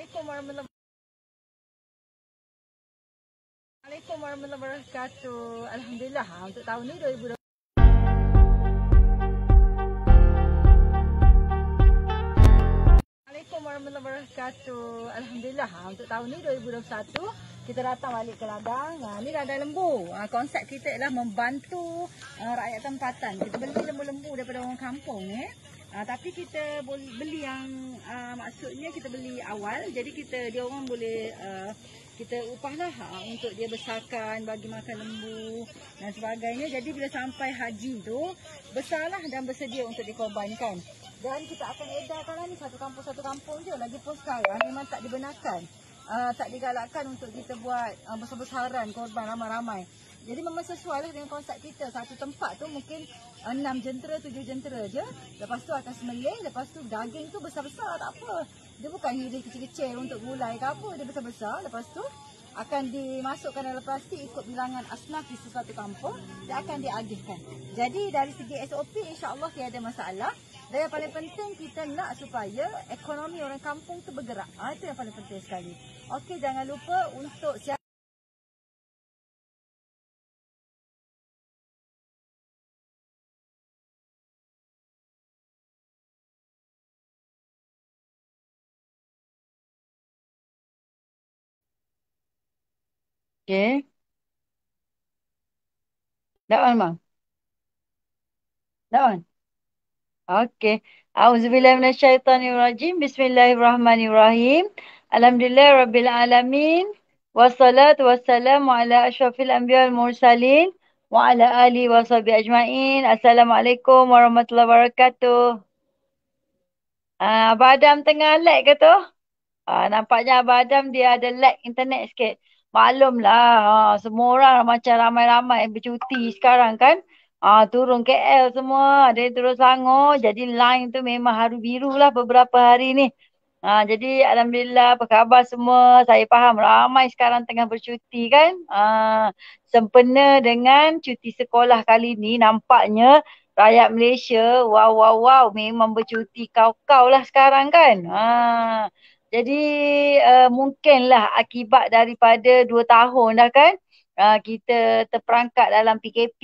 Assalamualaikum warahmatullahi wabarakatuh. Alhamdulillah untuk tahun ni 2020. Assalamualaikum warahmatullahi wabarakatuh. Alhamdulillah untuk tahun ni 2021 kita datang balik ke ladang. Ni ladang lembu. Konsep kita ialah membantu rakyat tempatan. Kita beli lembu-lembu daripada orang kampung tapi kita boleh beli yang maksudnya kita beli awal. Jadi dia orang boleh kita upahlah untuk dia besarkan, bagi makan lembu dan sebagainya. Jadi bila sampai haji tu besarlah dan bersedia untuk dikorbankan. Dan kita akan edarkanlah ni satu kampung je. Lagipun sekarang memang tak dibenarkan. Tak digalakkan untuk kita buat besar-besaran korban ramai-ramai. Jadi memang sesuai lah dengan konsep kita. Satu tempat tu mungkin 6 jentera, 7 jentera je. Lepas tu akan semeling, lepas tu daging tu besar-besar, tak apa. Dia bukan hilir kecil-kecil untuk gulai ke apa. Dia besar-besar. Lepas tu akan dimasukkan dalam plastik ikut bilangan asnaf di sesuatu kampung. Dia akan diagihkan. Jadi dari segi SOP insya-Allah tiada masalah. Dan yang paling penting kita nak supaya ekonomi orang kampung tu bergerak. Itu yang paling penting sekali. Okey, jangan lupa untuk siap. Okay. That one, Mak. That one. Okay. Auzubillahi minasyaitonirrajim. Bismillahirrahmanirrahim. Alhamdulillah rabbil alamin. Wassalatu wassalamu ala asyrafil anbiya wal mursalin wa ala alihi washabihi ajmain. Assalamualaikum warahmatullahi wabarakatuh. Abang Adam tengah lag ke tu? Nampaknya Abang Adam dia ada lag internet sikit. Maklumlah, semua orang macam ramai-ramai bercuti sekarang kan. Turun KL semua, ada yang turun Selangor. Jadi line tu memang haru biru lah beberapa hari ni. Jadi Alhamdulillah, apa khabar semua? Saya faham ramai sekarang tengah bercuti kan. Sempena dengan cuti sekolah kali ni nampaknya rakyat Malaysia, wow, memang bercuti kau-kau lah sekarang kan. Jadi mungkinlah akibat daripada 2 tahun dah kan. Kita terperangkap dalam PKP.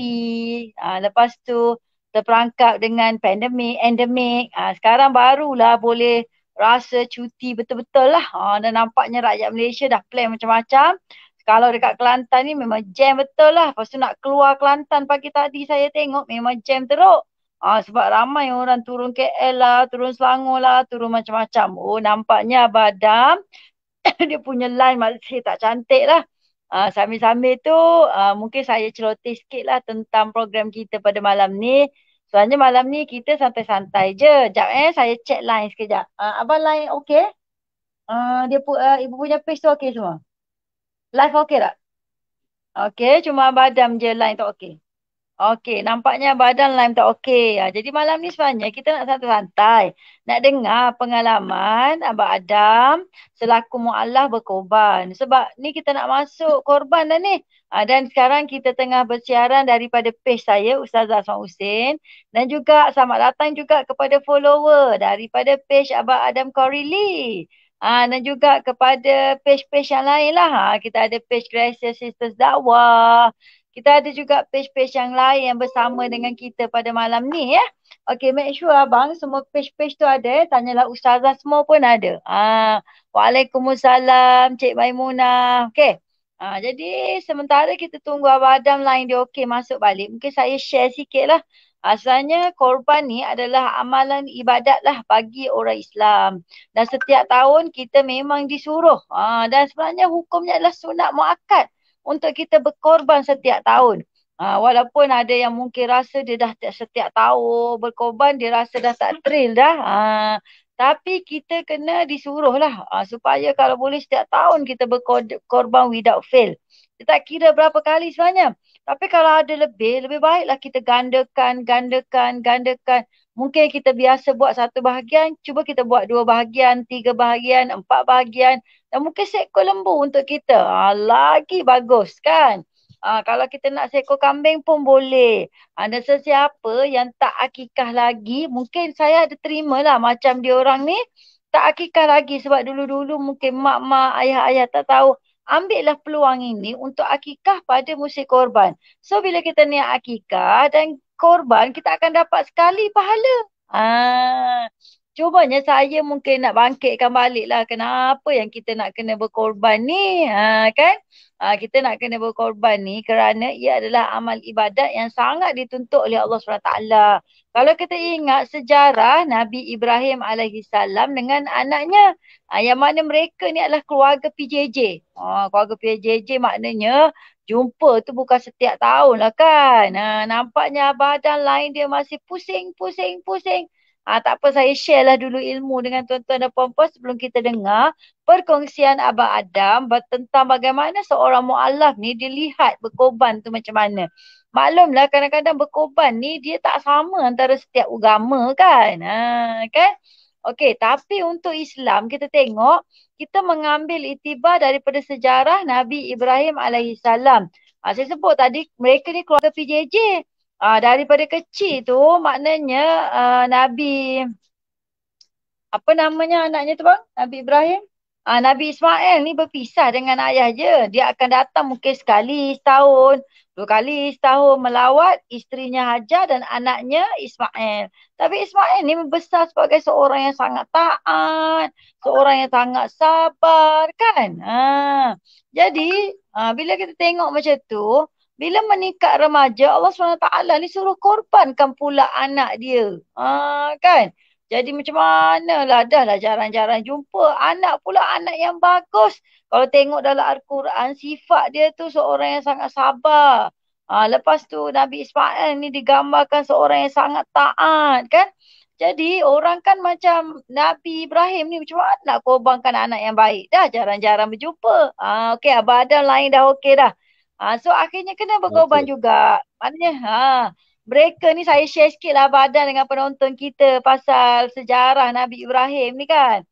Lepas tu terperangkap dengan pandemik, endemik. Sekarang barulah boleh rasa cuti betul-betul lah. Dan nampaknya rakyat Malaysia dah plan macam-macam. Kalau dekat Kelantan ni memang jam betul lah. Lepas tu nak keluar Kelantan pagi tadi saya tengok memang jam teruk. Sebab ramai orang turun KL lah, turun Selangor lah, turun macam-macam. Nampaknya Abang Adam dia punya line masih tak cantik lah. Sambil-sambil tu mungkin saya celoteh sikit lah tentang program kita pada malam ni. Soalnya malam ni kita santai-santai je. Sekejap saya check line sekejap. Abang line okey? Ibu punya page tu okey semua? Live okey tak? Okey, cuma Abang Adam je line tak okey. Okey, nampaknya badan Lime tak okey. Jadi malam ni sebenarnya kita nak santai-santai. Nak dengar pengalaman Abang Adam selaku mu'alaf berkorban. Sebab ni kita nak masuk korban dah ni. Dan sekarang kita tengah bersiaran daripada page saya, Ustazah Asma Hussein. Dan juga selamat datang juga kepada follower daripada page Abang Adam Korili. Dan juga kepada page-page yang lain lah. Kita ada page Gracious Sisters Dakwah. Kita ada juga page-page yang lain yang bersama dengan kita pada malam ni ya. Okay, make sure abang semua page-page tu ada. Tanyalah Ustazah semua pun ada. Waalaikumsalam Cik Maimunah. Okay. Jadi sementara kita tunggu Abang Adam line dia okey masuk balik. Mungkin saya share sikit lah. Asalnya korban ni adalah amalan ibadat lah bagi orang Islam. Dan setiap tahun kita memang disuruh. Dan sebenarnya hukumnya adalah sunat muakkad untuk kita berkorban setiap tahun. Walaupun ada yang mungkin rasa dia dah setiap tahun berkorban, dia rasa dah tak thrill dah. Tapi kita kena disuruh lah supaya kalau boleh setiap tahun kita berkorban without fail. Dia tak kira berapa kali sebenarnya. Tapi kalau ada lebih baiklah kita gandakan. Mungkin kita biasa buat 1 bahagian, cuba kita buat 2 bahagian, 3 bahagian, 4 bahagian. Dan mungkin seekor lembu untuk kita. Lagi bagus kan? Kalau kita nak seekor kambing pun boleh. Dan sesiapa yang tak akikah lagi, mungkin saya ada terima lah macam dia orang ni. tak akikah lagi sebab dulu-dulu mungkin mak-mak, ayah-ayah tak tahu. Ambillah peluang ini untuk akikah pada musim korban. So bila kita niat akikah dan korban, kita akan dapat sekali pahala. Cumanya saya mungkin nak bangkitkan balik lah. Kenapa yang kita nak kena berkorban ni? Kan? Kita nak kena berkorban ni kerana ia adalah amal ibadat yang sangat dituntut oleh Allah SWT. Kalau kita ingat sejarah Nabi Ibrahim alaihissalam dengan anaknya, yang mana mereka ni adalah keluarga PJJ. Keluarga PJJ maknanya jumpa tu bukan setiap tahun lah kan. Nampaknya badan lain dia masih pusing, pusing, pusing. Tak apa, saya share lah dulu ilmu dengan tuan-tuan dan puan-puan sebelum kita dengar perkongsian Abang Adam tentang bagaimana seorang mu'alaf ni dilihat berkorban tu macam mana. Maklumlah kadang-kadang berkorban ni dia tak sama antara setiap agama kan. Kan? Okey, tapi untuk Islam kita tengok kita mengambil iktibar daripada sejarah Nabi Ibrahim alaihissalam. Saya sebut tadi mereka ni keluarga PJJ. Daripada kecil tu maknanya Nabi apa namanya anaknya tu bang? Nabi Ibrahim. Nabi Ismail ni berpisah dengan ayah je. Dia akan datang mungkin sekali setahun, 2 kali setahun melawat isterinya Hajar dan anaknya Ismail. Tapi Ismail ni membesar sebagai seorang yang sangat taat, seorang yang sangat sabar kan. Jadi bila kita tengok macam tu, bila meningkat remaja, Allah SWT ni suruh korbankan pula anak dia. Kan? Jadi macam mana lah, dah lah jarang-jarang jumpa anak pula, anak yang bagus. Kalau tengok dalam Al-Quran, sifat dia tu seorang yang sangat sabar. Lepas tu Nabi Ismail ni digambarkan seorang yang sangat taat kan. Jadi orang kan macam Nabi Ibrahim ni macam mana nak korbankan anak yang baik. Dah jarang-jarang berjumpa. Okey, Abang Adam lain dah okey dah. So akhirnya kena berkorban juga. Maknanya mereka ni saya share sikit lah badan dengan penonton kita pasal sejarah Nabi Ibrahim ni kan.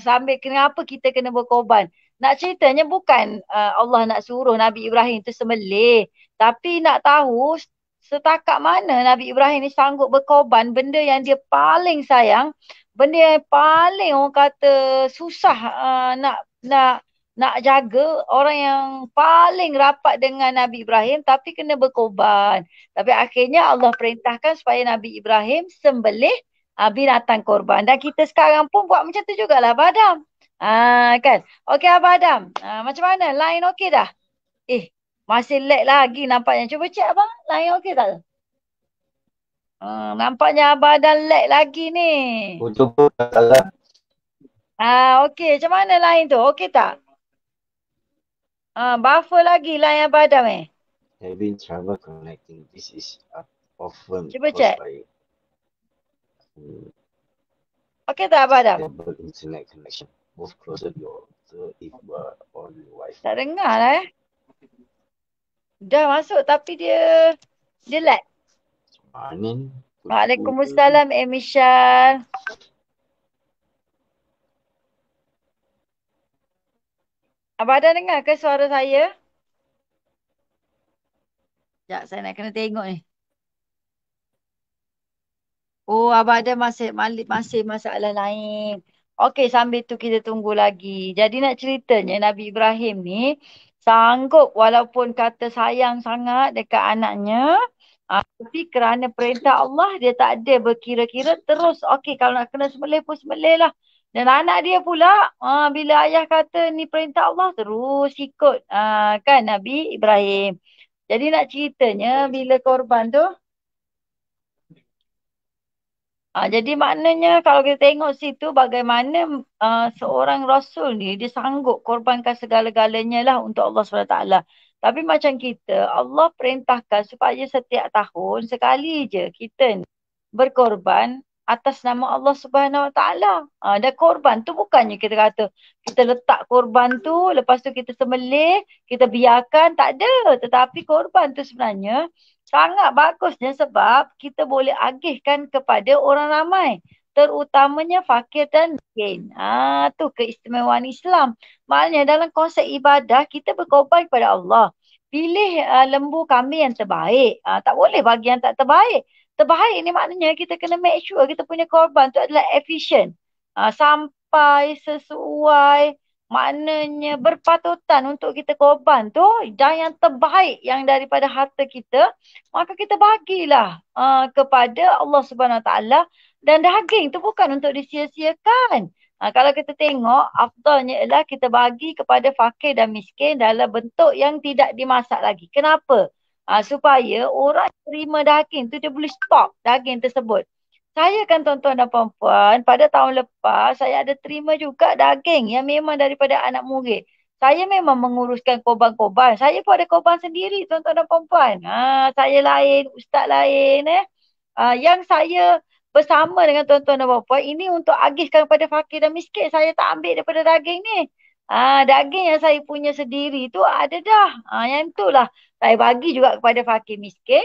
Sambil kenapa kita kena berkorban. Nak ceritanya bukan Allah nak suruh Nabi Ibrahim tu sembelih. Tapi nak tahu setakat mana Nabi Ibrahim ni sanggup berkorban benda yang dia paling sayang. Benda yang paling orang kata susah nak jaga, orang yang paling rapat dengan Nabi Ibrahim tapi kena berkorban. Tapi akhirnya Allah perintahkan supaya Nabi Ibrahim sembelih binatang korban. Dan kita sekarang pun buat macam tu jugalah Abang Adam. Kan? Okey Abang Adam. Macam mana? Line okey dah? Masih lag lagi nampaknya. Cuba cek Abang. Line okey tak? Nampaknya Abang Adam lag lagi ni. Cuba salah. Okey. Macam mana line tu? Okey tak? Buffer lagi line Abang Adam Having trouble connecting. This is often Cuba caused cek. by Okey tak Abang Adam? stable internet connection. Move closer to your router if you are on Wi-Fi. Tak dengar lah Dah masuk tapi dia lag. Mana ni? Waalaikumsalam Emishal. Abang Adam dengar ke suara saya? Sekejap saya nak kena tengok ni. Oh, Abang Adam masih masalah lain. Okey, sambil tu kita tunggu lagi. Jadi nak ceritanya Nabi Ibrahim ni sanggup walaupun kata sayang sangat dekat anaknya. Tapi kerana perintah Allah dia tak ada berkira-kira terus. Okey, kalau nak kena sembelih pun sembelih lah. Dan anak dia pula bila ayah kata ni perintah Allah terus ikut kan Nabi Ibrahim. Jadi nak ceritanya bila korban tu. Jadi maknanya kalau kita tengok situ bagaimana seorang Rasul ni dia sanggup korbankan segala-galanya lah untuk Allah SWT. Tapi macam kita, Allah perintahkan supaya setiap tahun sekali je kita ni berkorban atas nama Allah Subhanahu Wa Taala. Dan korban tu bukannya kita kata kita letak korban tu lepas tu kita sembelih, kita biarkan, tak ada. Tetapi korban tu sebenarnya sangat bagusnya sebab kita boleh agihkan kepada orang ramai. Terutamanya fakir dan miskin. Tu keistimewaan Islam. Maknanya dalam konsep ibadah kita berkorban kepada Allah. Pilih lembu kambing yang terbaik. Tak boleh bagi yang tak terbaik. Terbaik ni maknanya kita kena make sure kita punya korban tu adalah efisien. Sampai sampai sesuai, maknanya berpatutan untuk kita korban tu, dan yang terbaik yang daripada harta kita, maka kita bagilah kepada Allah Subhanahu Wa Taala. Dan daging tu bukan untuk disia-siakan. Kalau kita tengok, afdalnya ialah kita bagi kepada fakir dan miskin dalam bentuk yang tidak dimasak lagi. Kenapa? Supaya orang terima daging tu, dia boleh stok daging tersebut. Saya kan tuan-tuan dan puan-puan, pada tahun lepas saya ada terima juga daging yang memang daripada anak murid. Saya memang menguruskan korban-korban. Saya pun ada korban sendiri tuan-tuan dan puan-puan. Saya lain, ustaz lain. Yang saya bersama dengan tuan-tuan dan puan-puan, ini untuk agihkan kepada fakir dan miskin. Saya tak ambil daripada daging ni. Daging yang saya punya sendiri tu ada dah. Yang itulah saya bagi juga kepada fakir miskin.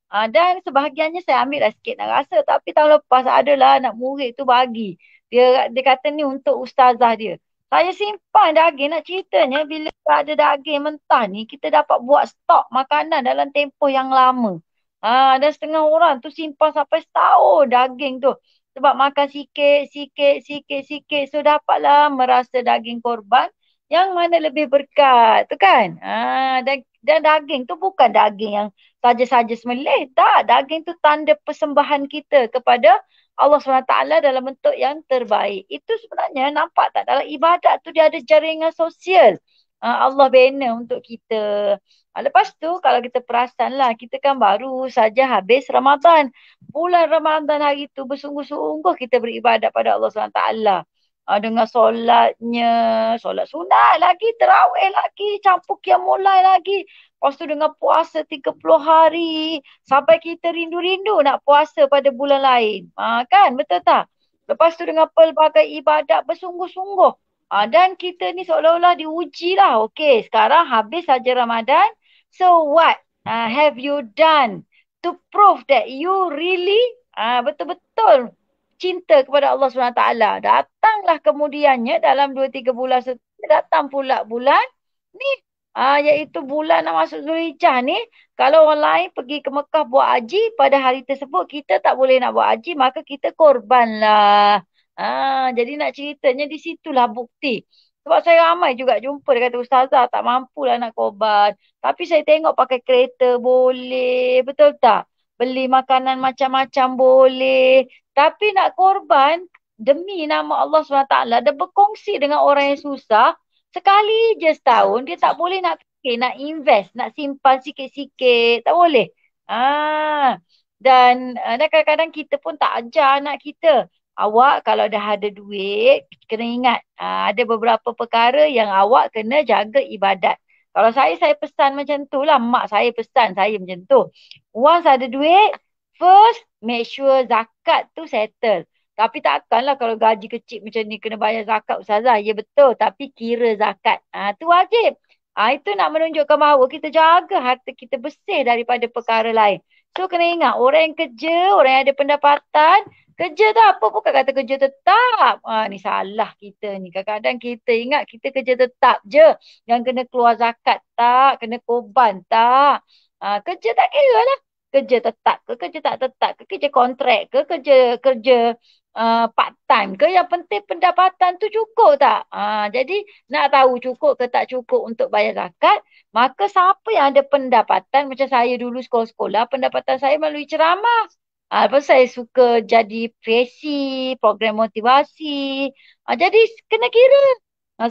Dan sebahagiannya saya ambil lah sikit nak rasa. Tapi tahun lepas adalah anak murid tu bagi. Dia kata ni untuk ustazah dia. Saya simpan daging. Nak ceritanya bila ada daging mentah ni, kita dapat buat stok makanan dalam tempoh yang lama. Dan setengah orang tu simpan sampai setahun daging tu. Sebab makan sikit, sikit, sikit, sikit. So dapatlah merasa daging korban yang mana lebih berkat. Tu kan? Dan daging tu bukan daging yang saja-saja sembelih. Tak, daging tu tanda persembahan kita kepada Allah SWT dalam bentuk yang terbaik. Itu sebenarnya nampak tak? Dalam ibadat tu dia ada jaringan sosial. Allah bina untuk kita. Lepas tu kalau kita perasan lah, kita kan baru saja habis Ramadan. Bulan Ramadan hari tu bersungguh-sungguh kita beribadat pada Allah SWT. Dengan solatnya, solat sunat lagi, terawih lagi, campur qiyamul lail lagi. Lepas tu dengan puasa 30 hari. Sampai kita rindu-rindu nak puasa pada bulan lain. Kan? Betul tak? Lepas tu dengan pelbagai ibadat bersungguh-sungguh. Dan kita ni seolah-olah diuji lah. Okay, sekarang habis saja Ramadan. So what have you done to prove that you really betul-betul cinta kepada Allah SWT? Datanglah kemudiannya dalam 2-3 bulan setelah, datang pula bulan ni. Iaitu bulan nak masuk Zulhijjah ni. Kalau orang lain pergi ke Mekah buat haji, pada hari tersebut kita tak boleh nak buat haji, maka kita korban lah. Jadi nak ceritanya di situlah bukti. Sebab saya ramai juga jumpa, dia kata ustazah tak mampulah nak korban. Tapi saya tengok pakai kereta boleh, betul tak? Beli makanan macam-macam boleh. Tapi nak korban demi nama Allah SWT dan berkongsi dengan orang yang susah, sekali je setahun dia tak boleh nak fikir, nak invest, nak simpan sikit-sikit. Tak boleh. Dan kadang-kadang kita pun tak ajar anak kita. Awak kalau dah ada duit, kena ingat ada beberapa perkara yang awak kena jaga ibadat. Kalau saya pesan macam tu lah. Mak saya pesan saya macam tu. Once ada duit, first make sure zakat tu settle. Tapi takkanlah kalau gaji kecil macam ni kena bayar zakat ustazah. Ya betul. Tapi kira zakat. Tu wajib. Itu nak menunjukkan bahawa kita jaga harta kita bersih daripada perkara lain. So kena ingat, orang yang kerja, orang yang ada pendapatan, kerja tak apa, bukan kata kerja tetap. Ni salah kita ni. Kadang-kadang kita ingat kita kerja tetap je. Yang kena keluar zakat tak, kena korban tak. Kerja tak kira lah. Kerja tetap ke, kerja tak tetap ke, kerja kontrak ke, kerja part time ke, yang penting pendapatan tu cukup tak? Jadi nak tahu cukup ke tak cukup untuk bayar zakat, maka siapa yang ada pendapatan, macam saya dulu sekolah-sekolah, pendapatan saya melalui ceramah. Lepas saya suka jadi PSC, program motivasi. Jadi kena kira.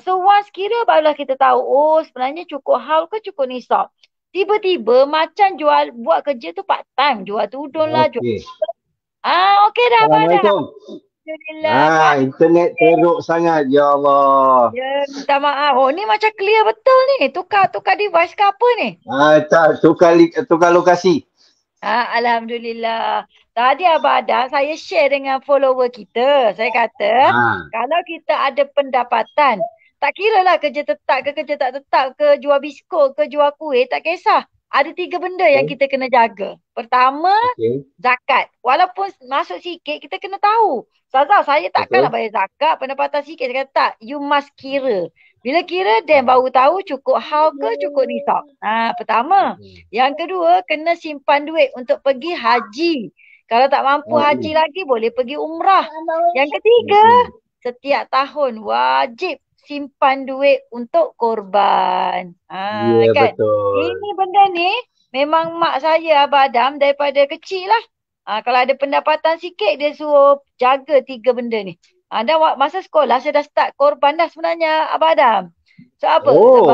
So once kira barulah kita tahu, oh sebenarnya cukup haul ke cukup nisab. Tiba-tiba macam buat kerja tu part time, jual tudung lah, jual. Okey dah, Assalamualaikum. Alhamdulillah. Internet teruk sangat. Ya Allah. Ya, minta maaf. Oh, ni macam clear betul ni. Tukar device ke apa ni? Tak, tukar lokasi. Alhamdulillah. Tadi Abang Adam, saya share dengan follower kita. Saya kata, kalau kita ada pendapatan, tak kira lah kerja tetap ke kerja tak tetap ke, jual biskut ke jual kuih, tak kisah. Ada 3 benda yang kita kena jaga. Pertama, zakat. Walaupun masuk sikit, kita kena tahu. Ustazah, saya takkanlah bayar zakat, pendapatan sikit. Saya kata tak, you must kira. Bila kira, then baru tahu cukup haul ke cukup nisab. Pertama. Yang kedua, kena simpan duit untuk pergi haji. Kalau tak mampu haji lagi, boleh pergi umrah. Yang ketiga, setiap tahun wajib simpan duit untuk korban. Ya, Kan? betul. Ini benda ni memang mak saya Abah Adam daripada kecil lah. Kalau ada pendapatan sikit dia suruh jaga 3 benda ni. Dan masa sekolah saya dah start korban dah sebenarnya Abah Adam. So apa? Oh,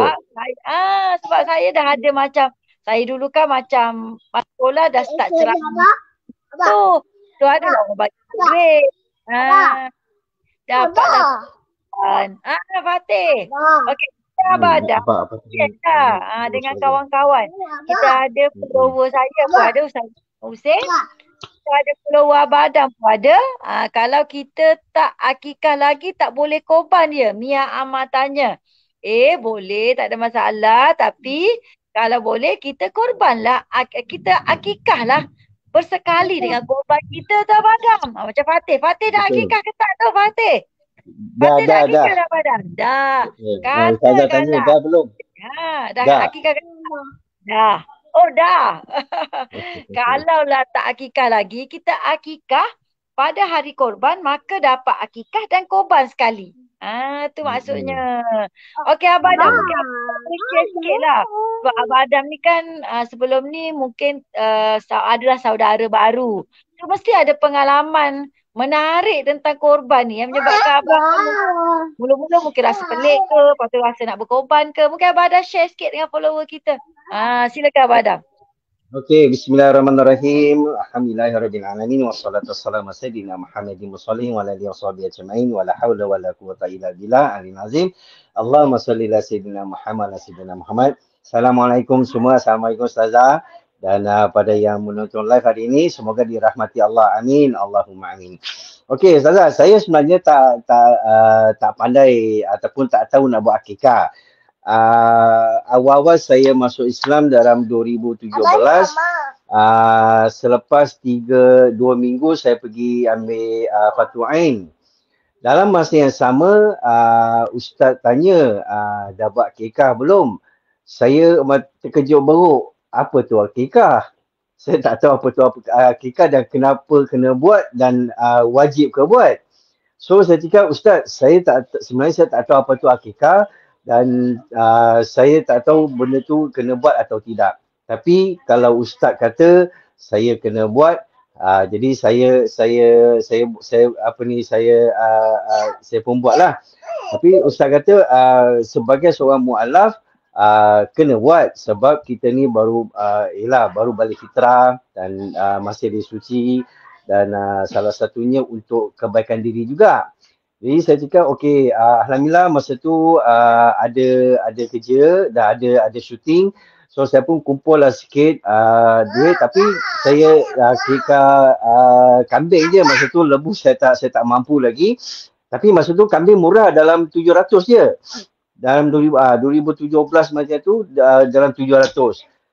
Sebab saya dah ada macam saya dulu kan macam masa sekolah dah start ceramah tu. Tu ada lah orang bagi duit. Dapatlah korban. Fatih. Okey, kita Abah Adam. apa Yes lah. Dengan kawan-kawan. Kita ada follower saya pun ada Ustaz Hussein. Kita ada follower Abah Adam pun ada. Kalau kita tak akikah lagi tak boleh korban dia. Mia Amal tanya. Boleh tak ada masalah. Tapi kalau boleh kita korbanlah. Kita akikah lah. Bersekali dengan korban kita tu Abah Adam. Macam Fatih. Fatih dah betul. akikah ke tak tu Fatih? Dah, Fatih dah dah. akikah dah Abah Adam? Dah. Ustazah tanya, Katakanlah. dah belum? Dah Dah. akikah ke? Dah. Oh dah. Okey. Kalaulah tak akikah lagi, kita akikah pada hari korban, maka dapat akikah dan korban sekali. Tu maksudnya. Okey Abah Adam, mungkin Abah boleh share sikit lah. Sebab Abah Adam ni kan sebelum ni mungkin adalah saudara baru. So mesti ada pengalaman menarik tentang korban ni yang menyebabkan Abah mula-mula mungkin rasa pelik ke, lepas tu rasa nak berkorban ke. Mungkin Abah Adam share sikit dengan follower kita. Silakan Abah Adam. Okey, bismillahirrahmanirrahim. Alhamdulillahirrabbilalamin wassalatu wassalamu ala sayyidina Muhammadin musallin wa ala alihi washabihi ajma'in wa la haula wa la quwwata illa billah alil azim. Allahumma salli ala sayyidina Muhammad wa sayyidina Muhammad. Assalamualaikum semua. Assalamualaikum Ustazah. Dan pada yang menonton live hari ini semoga dirahmati Allah. Amin. Allahumma amin. Okey, Ustazah, saya sebenarnya tak pandai ataupun tak tahu nak buat akikah. Awal-awal saya masuk Islam dalam 2017. Selepas 2 minggu saya pergi ambil Fatu Ain. Dalam masa yang sama ustaz tanya dah buat akikah belum? Saya terkejut beruk. Apa tu akikah? Saya tak tahu apa tu akikah dan kenapa kena buat dan wajib ke buat. So saya cakap, Ustaz, sebenarnya saya tak tahu apa tu akikah dan saya tak tahu benda tu kena buat atau tidak. Tapi kalau Ustaz kata saya kena buat, jadi saya pun buatlah. Tapi Ustaz kata sebagai seorang mualaf kena buat sebab kita ni baru balik fitrah dan masih disuci dan salah satunya untuk kebaikan diri juga. Jadi saya cakap okey, alhamdulillah masa tu ada kerja dan ada syuting. So saya pun kumpul lah sikit duit, tapi saya kira kambing je masa tu, lembu saya tak mampu lagi. Tapi masa tu kambing murah dalam 700 je. Dalam 2017 macam tu dalam 700.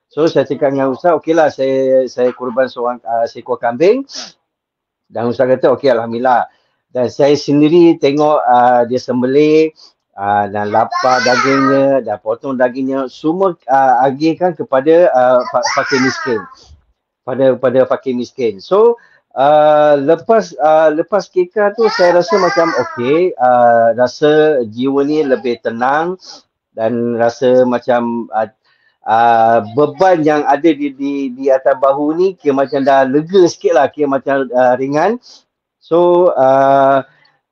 So saya cakap dengan Ustaz, okeylah saya korban seekor kambing. Dan Ustaz kata okey, alhamdulillah. Dan saya sendiri tengok dia sembelih dan lapar dagingnya dan potong dagingnya, semua agihkan kepada fakir miskin. Pada fakir miskin. So lepas kekah tu saya rasa macam okey, rasa jiwa ni lebih tenang dan rasa macam beban yang ada di atas bahu ni kira macam dah lega sikit lah, kira macam ringan. So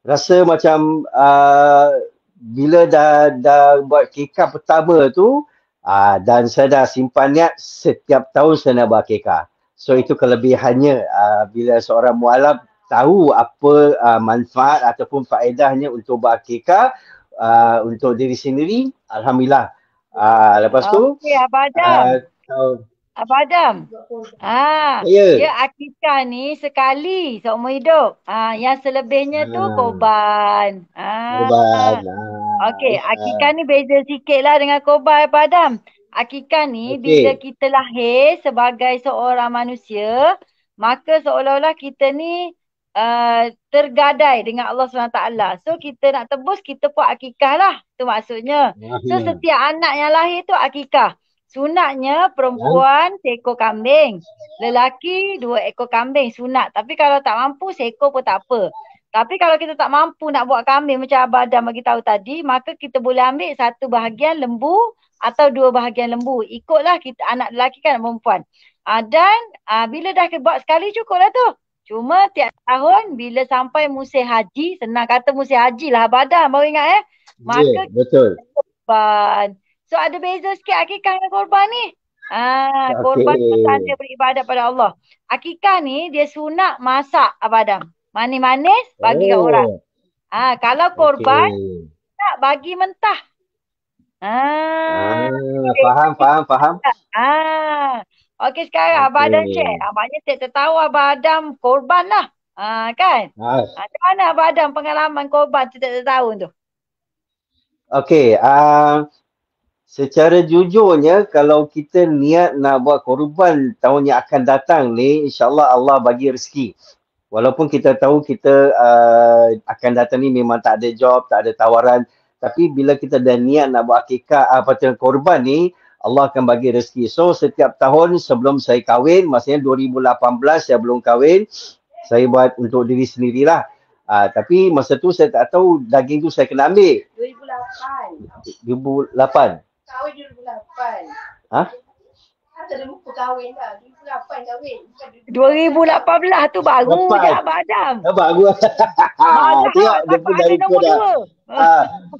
rasa macam bila dah buat kekah pertama tu dan saya dah simpan niat setiap tahun saya nak buat kekah. So itu kelebihannya bila seorang mualaf tahu apa manfaat ataupun faedahnya untuk buat kekah untuk diri sendiri, alhamdulillah. Lepas tu okey Abah Adam. Abah Adam. Dia akikah ni sekali seumur hidup. Yang selebihnya tu korban. Korban. Okey, akikah ni beza sikit lah dengan korban Abah Adam. Akikah ni bila kita lahir sebagai seorang manusia, maka seolah-olah kita ni tergadai dengan Allah SWT. So kita nak tebus, kita buat akikah lah. Tu maksudnya. So setiap anak yang lahir tu akikah. Sunatnya perempuan seekor kambing. Lelaki 2 ekor kambing sunat. Tapi kalau tak mampu seekor pun tak apa. Tapi kalau kita tak mampu nak buat kambing macam Abang Adam bagi tahu tadi, maka kita boleh ambil satu bahagian lembu atau dua bahagian lembu. Ikutlah kita anak lelaki kan perempuan. Dan bila dah buat sekali cukup lah tu. Cuma tiap tahun bila sampai musim haji, senang kata musim haji lah Abang Adam baru ingat Ya, maka betul. korban. So ada beza sikit akikah dengan korban ni. Korban tu tanda Okey. beribadat pada Allah. Akikah ni dia sunat masak Abang Adam. Manis-manis bagi kat orang. Oh, Kalau korban okey. tak bagi mentah. Ah, Faham, faham, faham. Okey sekarang Abang Adam share. Okey. Maknanya tak tahu Abang Adam korban lah. Kan? Ah, Macam mana Abang Adam pengalaman korban setiap tahun tu? okey. Secara jujurnya, kalau kita niat nak buat korban tahun yang akan datang ni, insyaAllah Allah bagi rezeki. Walaupun kita tahu kita akan datang ni memang tak ada job, tak ada tawaran. Tapi bila kita dah niat nak buat akikah, korban ni, Allah akan bagi rezeki. So, setiap tahun sebelum saya kahwin, maksudnya 2018 saya belum kahwin, saya buat untuk diri sendirilah. Tapi masa tu saya tak tahu daging tu saya kena ambil. 2008. Kahwin 2008. Ha? Ada lupa kahwin dah. 2008 kahwin. 2018 tu baru Lepas. je Abang Adam. Bagus. Tengok dia pun dah ada ikut nombor dah.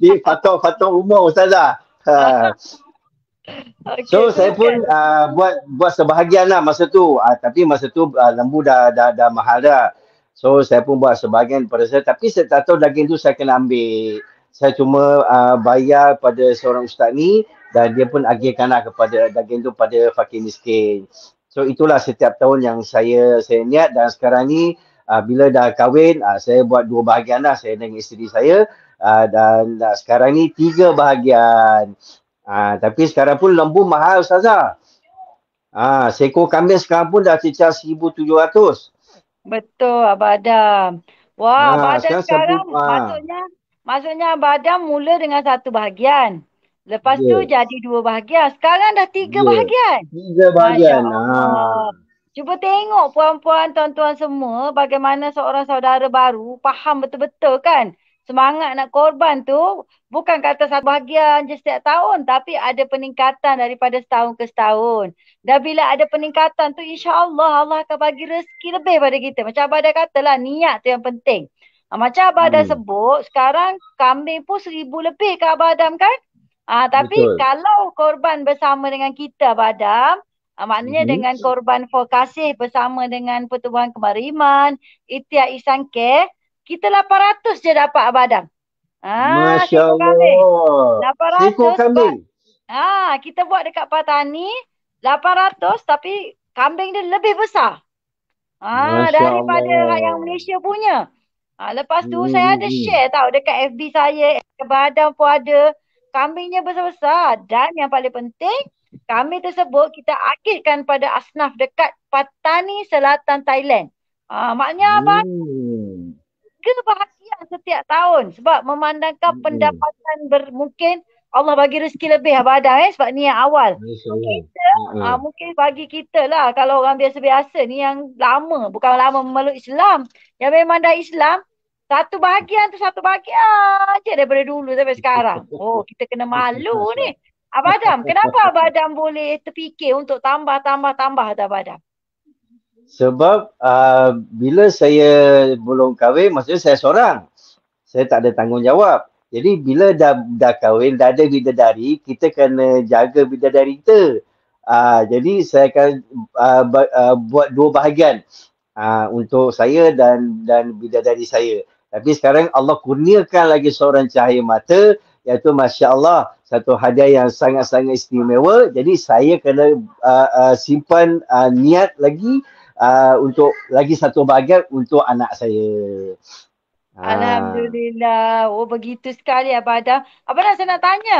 2. Dia fatok umur Ustazah. Okay, So saya pun buat sebahagian lah masa tu. Tapi masa tu lembu dah mahal dah. So saya pun buat sebahagian pada saya. Tapi saya tak tahu daging tu saya kena ambil. Saya cuma bayar pada seorang ustaz ni dan dia pun agihkanlah kepada daging tu pada fakir miskin. So itulah setiap tahun yang saya niat dan sekarang ni bila dah kahwin saya buat dua bahagian lah saya dengan isteri saya dan sekarang ni 3 bahagian. Tapi sekarang pun lembu mahal Ustazah. Seekor kambing sekarang pun dah cecah 1,700. Betul Abang Adam. Wah, Abang Adam sekarang maksudnya Abang Adam mula dengan satu bahagian. Lepas tu jadi 2 bahagian. Sekarang dah 3 bahagian. 3 bahagian. Masya Allah. Cuba tengok puan-puan, tuan-tuan semua bagaimana seorang saudara baru faham betul-betul kan. Semangat nak korban tu bukan kata satu bahagian je setiap tahun. Tapi ada peningkatan daripada setahun ke setahun. Dan bila ada peningkatan tu insya-Allah Allah akan bagi rezeki lebih pada kita. Macam Abang dah katalah niat tu yang penting. Macam Abang dah sebut sekarang kambing pun 1,000 lebih ke Abang Adam kan? Tapi Betul. kalau korban bersama dengan kita Abang Adam, maknanya dengan korban kasih bersama dengan Pertubuhan Kemariman, Ikhtiar Ihsan Care, kita 800 je dapat Abang Adam. Masya Allah. 800 Seekor kambing. Kita buat dekat Patani 800 tapi kambing dia lebih besar. Daripada yang Malaysia punya. Lepas tu saya ada share tau dekat FB saya, Abang Adam pun ada. Kambingnya besar-besar dan yang paling penting kambing tersebut kita akidkan pada asnaf dekat Patani Selatan Thailand. Maknanya apa? Kebahagiaan setiap tahun sebab memandangkan pendapatan mungkin Allah bagi rezeki lebih Abang Adam sebab ni yang awal. Kita mungkin bagi kita lah kalau orang biasa-biasa ni yang lama, bukan lama memeluk Islam, yang memang dah Islam, satu bahagian je daripada dulu sampai sekarang. Kita kena malu ni. Abang Adam, kenapa Abang Adam boleh terfikir untuk tambah tu Abang Adam? Sebab bila saya belum kahwin, maksudnya saya seorang. Saya tak ada tanggungjawab. Jadi bila dah kahwin, dah ada bidadari, kita kena jaga bidadari kita. Jadi saya akan buat 2 bahagian untuk saya dan bidadari saya. Tapi sekarang Allah kurniakan lagi seorang cahaya mata, iaitu Masya Allah, satu hadiah yang sangat-sangat istimewa. Jadi saya kena simpan niat lagi untuk lagi satu bahagian untuk anak saya. Alhamdulillah. Begitu sekali Abang Adam. Abang Adam saya nak tanya,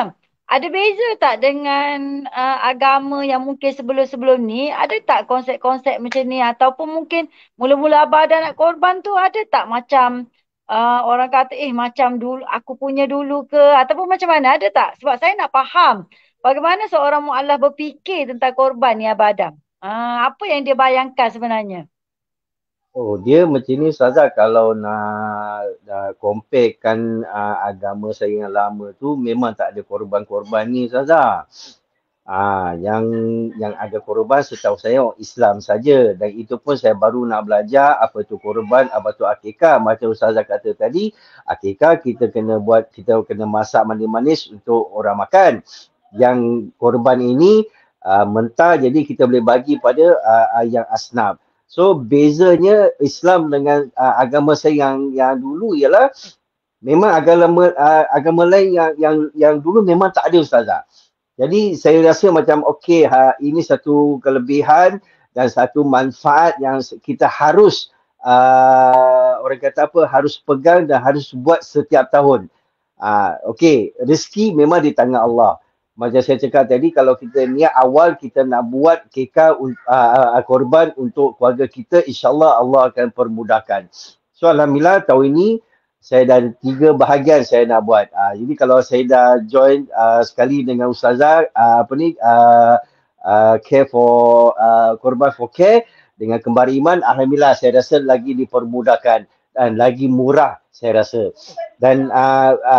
ada beza tak dengan agama yang mungkin sebelum-sebelum ni? Ada tak konsep-konsep macam ni? Ataupun mungkin mula-mula Abang Adam nak korban tu ada tak macam orang kata macam dulu aku punya dulu ke? Ataupun macam mana? Ada tak? Sebab saya nak faham bagaimana seorang mu'alaf berfikir tentang korban ni Abang Adam. Apa yang dia bayangkan sebenarnya? Oh, dia macam ni Ustazah, kalau nak comparekan agama saya yang lama tu memang tak ada korban-korban ni Ustazah. Yang ada korban setahu saya orang Islam saja, dan itu pun saya baru nak belajar apa tu korban, apa tu akikah. Macam Ustazah kata tadi, akikah kita kena masak manis-manis untuk orang makan. Yang korban ini mentah, jadi kita boleh bagi pada yang asnaf. So bezanya Islam dengan agama saya yang dulu ialah memang agama lain yang dulu memang tak ada Ustazah. Jadi saya rasa macam okey, ini satu kelebihan dan satu manfaat yang kita harus orang kata apa, harus pegang dan harus buat setiap tahun. Okey, rezeki memang di tangan Allah. Macam saya cakap tadi, kalau kita niat awal kita nak buat kekal korban untuk keluarga kita, insyaAllah Allah akan permudahkan. So Alhamdulillah tahun ini saya dah 3 bahagian saya nak buat. Jadi kalau saya dah join sekali dengan Ustazah, care for korban for care dengan kembar iman, Alhamdulillah saya rasa lagi dipermudahkan dan lagi murah saya rasa. Dan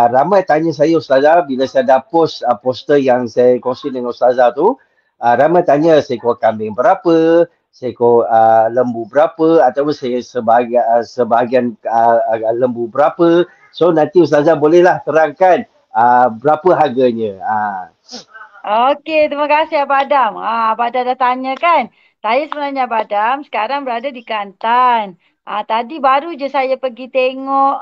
ramai tanya saya Ustazah, bila saya dah post poster yang saya kongsi dengan Ustazah tu, ramai tanya seekor kambing berapa, seekor lembu berapa, ataupun saya sebahagian lembu berapa. So nanti Ustazah bolehlah terangkan berapa harganya. Okey, terima kasih Abang Adam. Abang Adam dah tanya kan. Saya sebenarnya Abang Adam sekarang berada di Kelantan. Tadi baru je saya pergi tengok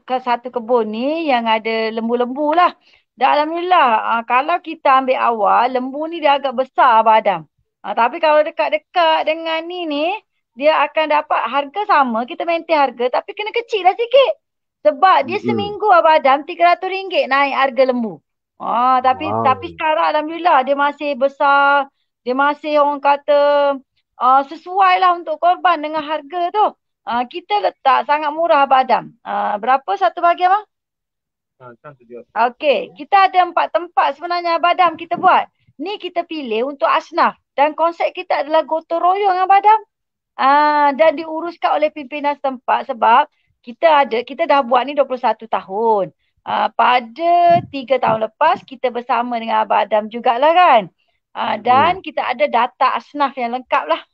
ke satu kebun ni yang ada lembu-lembu lah. Dan Alhamdulillah, kalau kita ambil awal, lembu ni dia agak besar Abang Adam. Tapi kalau dekat-dekat dengan ni, dia akan dapat harga sama. Kita maintain harga tapi kena kecil lah sikit. Sebab dia seminggu Abang Adam RM300 naik harga lembu. Tapi sekarang Alhamdulillah dia masih besar. Dia masih orang kata sesuai lah untuk korban dengan harga tu. Kita letak sangat murah Abang Adam. Berapa satu bahagian bang? Okey, kita ada 4 tempat sebenarnya Abang Adam kita buat. Ni kita pilih untuk asnaf. Dan konsep kita adalah gotong royong Abang Adam. Dan diuruskan oleh pimpinan setempat sebab kita dah buat ni 21 tahun. Pada 3 tahun lepas kita bersama dengan Abang Adam jugalah kan. Dan kita ada data asnaf yang lengkap lah.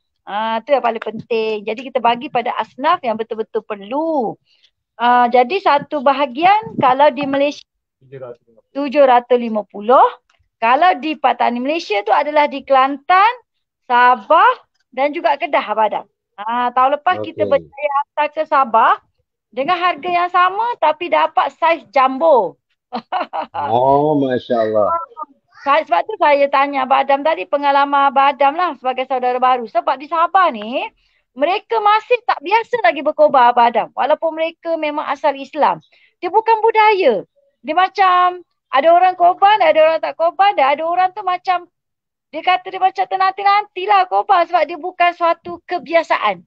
Tu yang paling penting. Jadi kita bagi pada asnaf yang betul-betul perlu. Jadi satu bahagian kalau di Malaysia 750. Kalau di Patani Malaysia tu adalah di Kelantan, Sabah dan juga Kedah Abang Adam. Tahun lepas kita berjaya hantar ke Sabah dengan harga yang sama tapi dapat saiz jumbo. Masya Allah. Sebab tu saya tanya Abang Adam tadi, pengalaman Abang Adam lah sebagai saudara baru. Sebab di Sabah ni, mereka masih tak biasa lagi berkorban Abang Adam. Walaupun mereka memang asal Islam. Dia bukan budaya. Dia macam ada orang korban, ada orang tak korban, dan ada orang tu macam dia kata dia macam ternanti-nantilah korban sebab dia bukan suatu kebiasaan.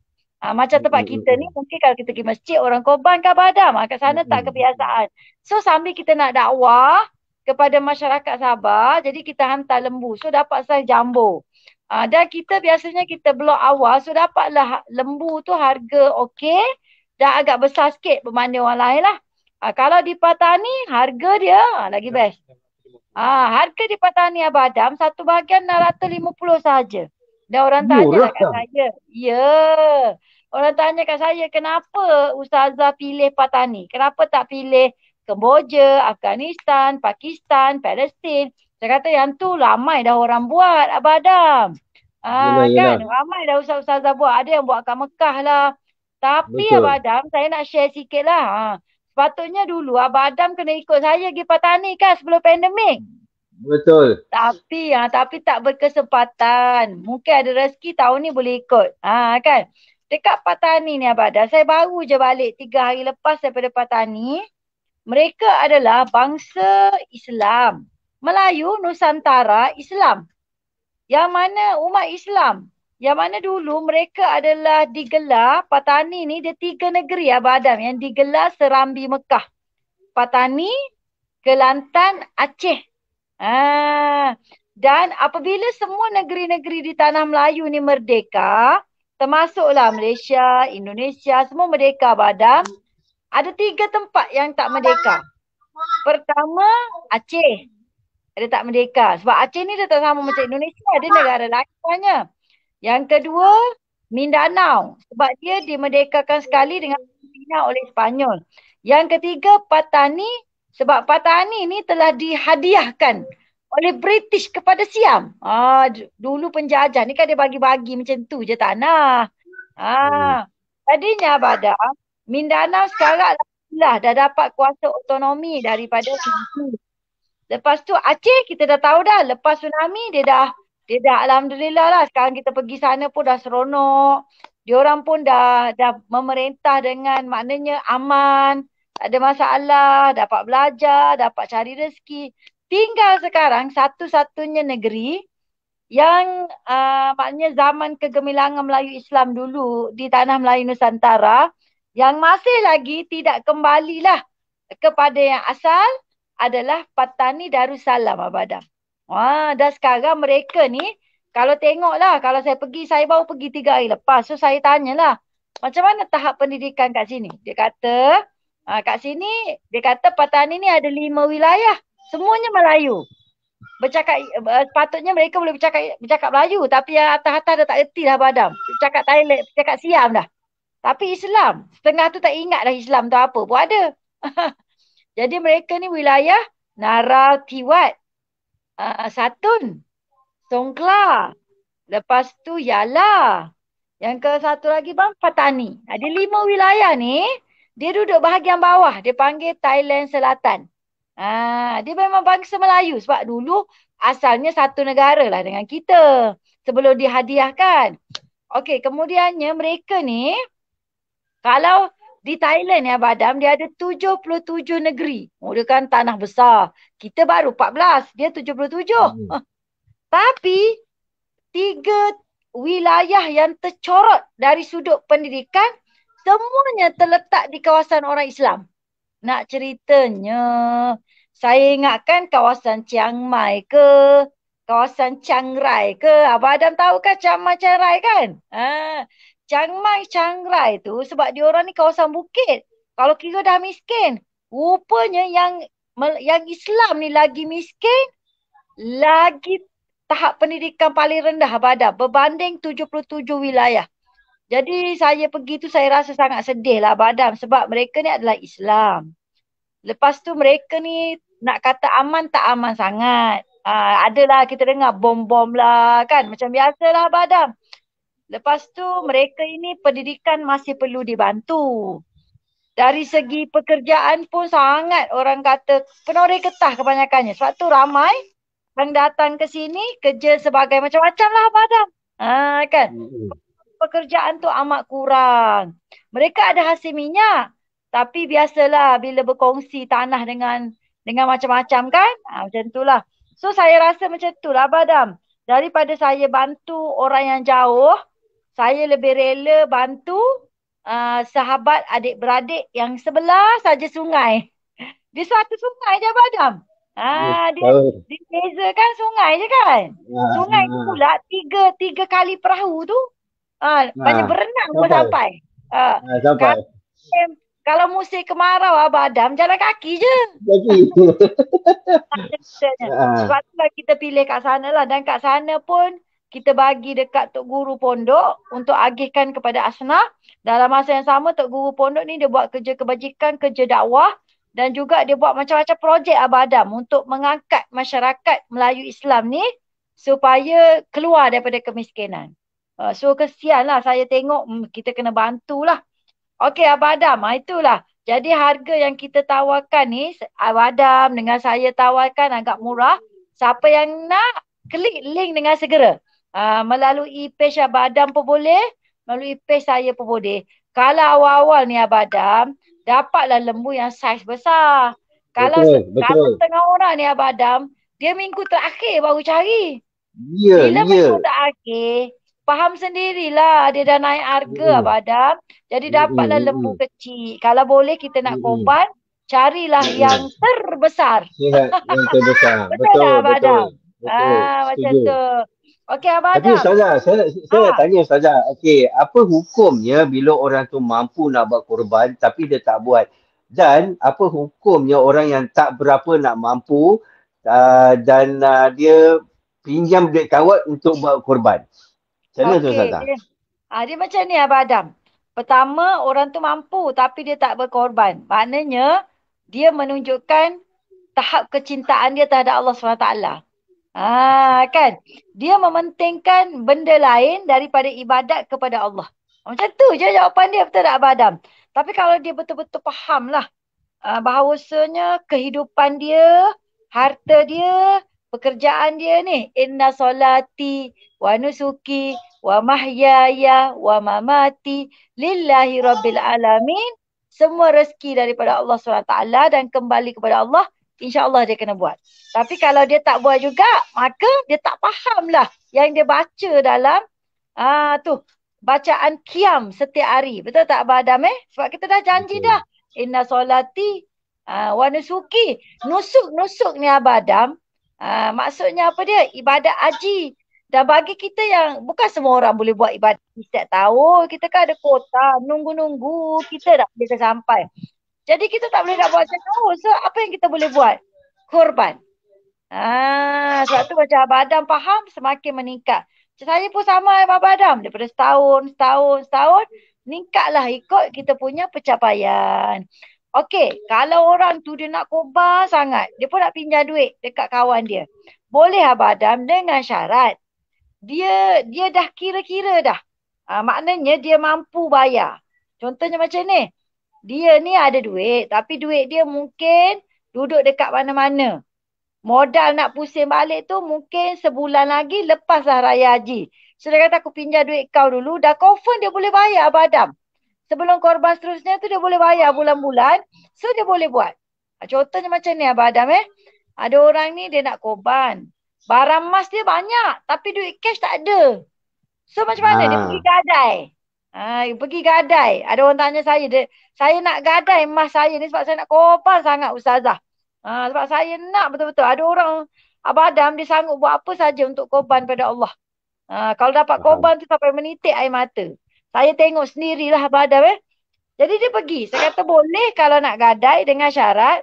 Macam tempat kita ni mungkin kalau kita pergi masjid orang korban kan Abang Adam. Kat sana tak kebiasaan. So sambil kita nak dakwah kepada masyarakat Sabah, jadi kita hantar lembu. So dapat saiz jumbo. Dan kita biasanya kita blok awal, so dapatlah lembu tu harga okey dan agak besar sikit berbanding orang lain lah. Kalau di Patani, harga dia lagi best. Harga di Patani Abang Adam, satu bahagian 650 sahaja. Dan orang tanya kat saya, orang tanya kat saya, kenapa Ustazah pilih Patani? Kenapa tak pilih Kemboja, Afghanistan, Pakistan, Palestin? Saya kata yang tu ramai dah orang buat Abang Adam. Kan, ramai dah Ustazah buat. Ada yang buat kat Mekah lah. Tapi Abang Adam, saya nak share sikit lah. Sepatutnya dulu Abang Adam kena ikut saya pergi Patani kan sebelum pandemik. Betul. Tapi tak berkesempatan. Mungkin ada rezeki tahun ni boleh ikut. Kan. Dekat Patani ni Abang Adam, saya baru je balik 3 hari lepas daripada Patani. Mereka adalah bangsa Islam. Melayu, Nusantara, Islam. Yang mana umat Islam. Yang mana dulu mereka adalah digelar, Patani ni dia 3 negeri Abang Adam yang digelar Serambi Mekah. Patani, Kelantan, Aceh. Dan apabila semua negeri-negeri di tanah Melayu ni merdeka, termasuklah Malaysia, Indonesia, semua merdeka Abang Adam. Ada 3 tempat yang tak merdeka. Pertama, Aceh. Dia tak merdeka. Sebab Aceh ni dia tak sama macam Indonesia. Dia negara lain sebenarnya. Yang kedua, Mindanao. Sebab dia dimerdekakan sekali dengan Filipina oleh Sepanyol. Yang ketiga, Patani. Sebab Patani ni telah dihadiahkan oleh British kepada Siam. Dulu penjajah ni kan dia bagi-bagi macam tu je tanah. Jadinya Abang Adam, Mindanao sekarang alhamdulillah dah dapat kuasa otonomi daripada Singapura. Lepas tu Aceh kita dah tahu dah, lepas tsunami dia dah alhamdulillah lah, sekarang kita pergi sana pun dah seronok. Diorang pun dah memerintah dengan maknanya aman, tak ada masalah, dapat belajar, dapat cari rezeki. Tinggal sekarang satu-satunya negeri yang maknanya zaman kegemilangan Melayu Islam dulu di tanah Melayu Nusantara yang masih lagi tidak kembalilah kepada yang asal adalah Patani Darussalam Abang Adam. Dah sekarang mereka ni kalau tengoklah, kalau saya pergi, saya baru pergi 3 hari lepas. So saya tanyalah, macam mana tahap pendidikan kat sini? Dia kata, kat sini, dia kata Patani ni ada 5 wilayah. Semuanya Melayu. Patutnya mereka boleh bercakap Melayu, tapi yang atas-atas dah tak erti dah Abang Adam. Bercakap Thailand, bercakap Siam dah. Tapi Islam, setengah tu tak ingat dah Islam tu apa pun ada. Jadi mereka ni wilayah Nara Tiwat, Satun, Songkla, lepas tu Yala. Yang ke satu lagi bang, Patani. Ada 5 wilayah ni, dia duduk bahagian bawah. Dia panggil Thailand Selatan. Dia memang bangsa Melayu sebab dulu asalnya satu negara lah dengan kita sebelum dihadiahkan. Okey, kemudiannya mereka ni, kalau di Thailand ni Abang Adam, dia ada 77 negeri. Dia kan tanah besar. Kita baru 14, dia 77. Tapi 3 wilayah yang tercorot dari sudut pendidikan, semuanya terletak di kawasan orang Islam. Nak ceritanya, saya ingatkan kawasan Chiang Mai ke, kawasan Chiang Rai ke. Abang Adam tahu kan Chiang Mai, Chiang Rai kan? Chiang Mai, Chiang Rai tu sebab diorang ni kawasan bukit. Kalau kira dah miskin, rupanya yang Islam ni lagi miskin, lagi tahap pendidikan paling rendah Abang Adam berbanding 77 wilayah. Jadi saya pergi tu saya rasa sangat sedih lah Abang Adam sebab mereka ni adalah Islam. Lepas tu mereka ni nak kata aman tak aman sangat. Adalah kita dengar bom-bom lah kan. Macam biasa lah Abang Adam. Lepas tu mereka ini pendidikan masih perlu dibantu. Dari segi pekerjaan pun sangat orang kata penuh getah kebanyakannya. Sebab tu ramai yang datang ke sini kerja sebagai macam-macam lah Abang Adam. Kan. Pekerjaan tu amat kurang. Mereka ada hasil minyak. Tapi biasalah bila berkongsi tanah dengan macam-macam kan. Macam itulah. So saya rasa macam itulah Abang Adam. Daripada saya bantu orang yang jauh, saya lebih rela bantu sahabat adik-beradik yang sebelah saja sungai. Dia satu sungai je Abang Adam. Dia beza kan sungai je kan. Sungai tu pula tiga kali perahu tu. Banyak berenang pun sampai. Sampai. Kalau musim kemarau Abang Adam, jalan kaki je. Sebab tu lah kita pilih kat sana lah. Dan kat sana pun kita bagi dekat Tok Guru Pondok untuk agihkan kepada Asnaf. Dalam masa yang sama Tok Guru Pondok ni dia buat kerja kebajikan, kerja dakwah. Dan juga dia buat macam-macam projek Abang Adam untuk mengangkat masyarakat Melayu Islam ni supaya keluar daripada kemiskinan. So kesian lah saya tengok kita kena bantulah. Okey Abang Adam, itulah. Jadi harga yang kita tawarkan ni, Abang Adam dengan saya tawarkan agak murah. Siapa yang nak, klik link dengan segera. Melalui page Abang Adam pun boleh, melalui page saya pun boleh. Kalau awal-awal ni Abang Adam, dapatlah lembu yang saiz besar. Kalau setengah orang ni Abang Adam, dia minggu terakhir baru cari. Bila minggu terakhir, faham sendirilah dia dah naik harga Abang Adam. Jadi dapatlah lembu kecil. Kalau boleh kita nak korban, carilah yang terbesar. Yang terbesar. Betul Abang Adam. Macam tu. Okey Abang Tapi Adam. Ustazah, saya nak Ah, tanya Ustazah, okey, apa hukumnya bila orang tu mampu nak buat korban tapi dia tak buat? Dan apa hukumnya orang yang tak berapa nak mampu dan dia pinjam duit kawan untuk buat korban? Macam mana tu okey. Ustazah? Dia macam ni Abang Adam. Pertama, orang tu mampu tapi dia tak berkorban. Maknanya, dia menunjukkan tahap kecintaan dia terhadap Allah SWT. Kan? Dia mementingkan benda lain daripada ibadat kepada Allah. Macam tu je jawapan dia, betul tak Abang Adam? Tapi kalau dia betul-betul faham lah bahawasanya kehidupan dia, harta dia, pekerjaan dia ni, inna solati wa nusuki wa mahyaya wa mamati lillahi rabbil alamin. Semua rezeki daripada Allah SWT dan kembali kepada Allah, insya-Allah dia kena buat. Tapi kalau dia tak buat juga, maka dia tak faham lah yang dia baca dalam tu bacaan qiyam setiap hari. Betul tak Abang Adam Sebab kita dah janji dah. Betul. Inna solati wa nusuki. Nusuk ni Abang Adam. Maksudnya apa dia? Ibadat haji. Dan bagi kita yang bukan semua orang boleh buat ibadat setiap tahun. Kita kan ada kota. Nunggu-nunggu. Kita dah boleh sampai. Jadi kita tak boleh nak buat setiap tahun. So apa yang kita boleh buat? Korban. Sebab tu macam Abang Adam faham semakin meningkat. Macam saya pun sama Abang Adam. Daripada setahun, meningkatlah ikut kita punya pencapaian. Okey, kalau orang tu dia nak korban sangat, dia pun nak pinjam duit dekat kawan dia. Boleh Abang Adam dengan syarat. Dia dah kira-kira dah. Maknanya dia mampu bayar. Contohnya macam ni. Dia ni ada duit, tapi duit dia mungkin duduk dekat mana-mana. Modal nak pusing balik tu mungkin sebulan lagi lepaslah raya haji. So dia kata aku pinjam duit kau dulu, dah confirm dia boleh bayar Abang Adam. Sebelum korban seterusnya tu dia boleh bayar bulan-bulan. So dia boleh buat. Contohnya macam ni Abang Adam Ada orang ni dia nak korban. Barang emas dia banyak tapi duit cash tak ada. So macam mana? Dia pergi gadai. Pergi gadai. Ada orang tanya saya, saya nak gadai emas saya ni sebab saya nak korban sangat Ustazah. Sebab saya nak betul-betul. Ada orang Abang Adam dia sanggup buat apa saja untuk korban pada Allah. Kalau dapat korban tu sampai menitik air mata. Saya tengok sendirilah Abang Adam Jadi dia pergi. Saya kata boleh kalau nak gadai dengan syarat.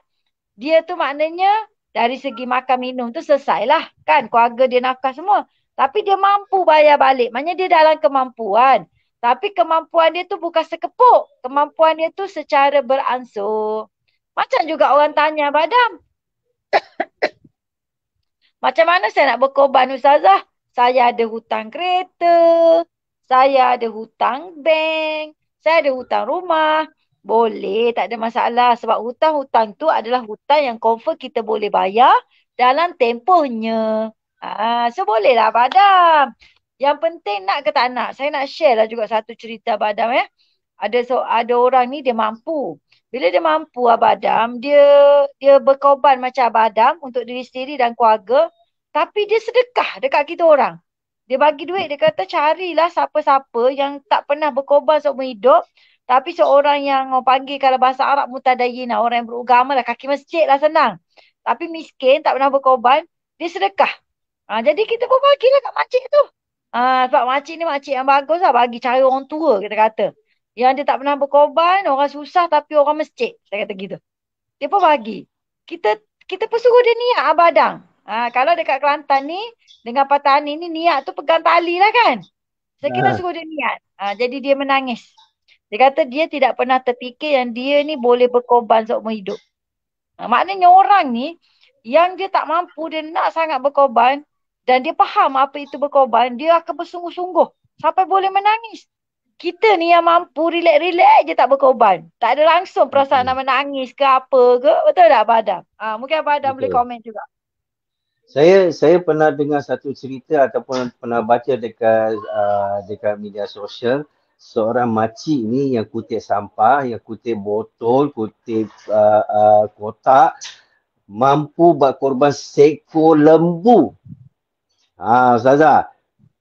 Dia tu maknanya dari segi makan minum tu selesailah. Kan keluarga dia nafkah semua. Tapi dia mampu bayar balik. Maknanya dia dalam kemampuan. Tapi kemampuan dia tu bukan sekepuk. Kemampuan dia tu secara beransur. Macam juga orang tanya Abang Adam. Macam mana saya nak berkorban Ustazah? Saya ada hutang kereta. Saya ada hutang bank. Saya ada hutang rumah. Boleh, tak ada masalah. Sebab hutang-hutang tu adalah hutang yang confirm kita boleh bayar dalam tempohnya. So bolehlah Abang Adam. Yang penting nak ke tak nak. Saya nak share lah juga satu cerita Abang Adam Ada orang ni dia mampu. Bila dia mampu Abang Adam, dia berkorban macam Abang Adam untuk diri sendiri dan keluarga. Tapi dia sedekah dekat kita orang. Dia bagi duit, dia kata carilah siapa-siapa yang tak pernah berkorban seumur hidup. Tapi seorang yang orang panggil kalau bahasa Arab mutadayyinah, orang yang beragama lah, kaki masjid lah senang. Tapi miskin, tak pernah berkorban, dia sedekah. Jadi kita pun bagilah kat makcik tu. Sebab makcik ni makcik yang bagus lah, bagi cara orang tua kita kata. Yang dia tak pernah berkorban, orang susah tapi orang masjid. Saya kata gitu. Dia pun bagi. Kita pun suruh dia niat Abang Adam. Kalau dekat Kelantan ni, dengan Patani ni niat tu pegang tali lah kan. So kita suruh dia niat. Jadi dia menangis. Dia kata dia tidak pernah terfikir yang dia ni boleh berkorban seumur hidup. Maknanya orang ni, yang dia tak mampu, dia nak sangat berkorban. Dan dia faham apa itu berkorban, dia akan bersungguh-sungguh. Sampai boleh menangis. Kita ni yang mampu relax-relax je tak berkorban. Tak ada langsung perasaan nak menangis ke apa ke. Betul tak Abang Adam? Mungkin Abang Adam boleh komen juga. Saya pernah dengar satu cerita ataupun pernah baca dekat media sosial, seorang makcik ni yang kutip sampah, yang kutip botol, kutip kotak, mampu buat korban seekor lembu. Ustazah.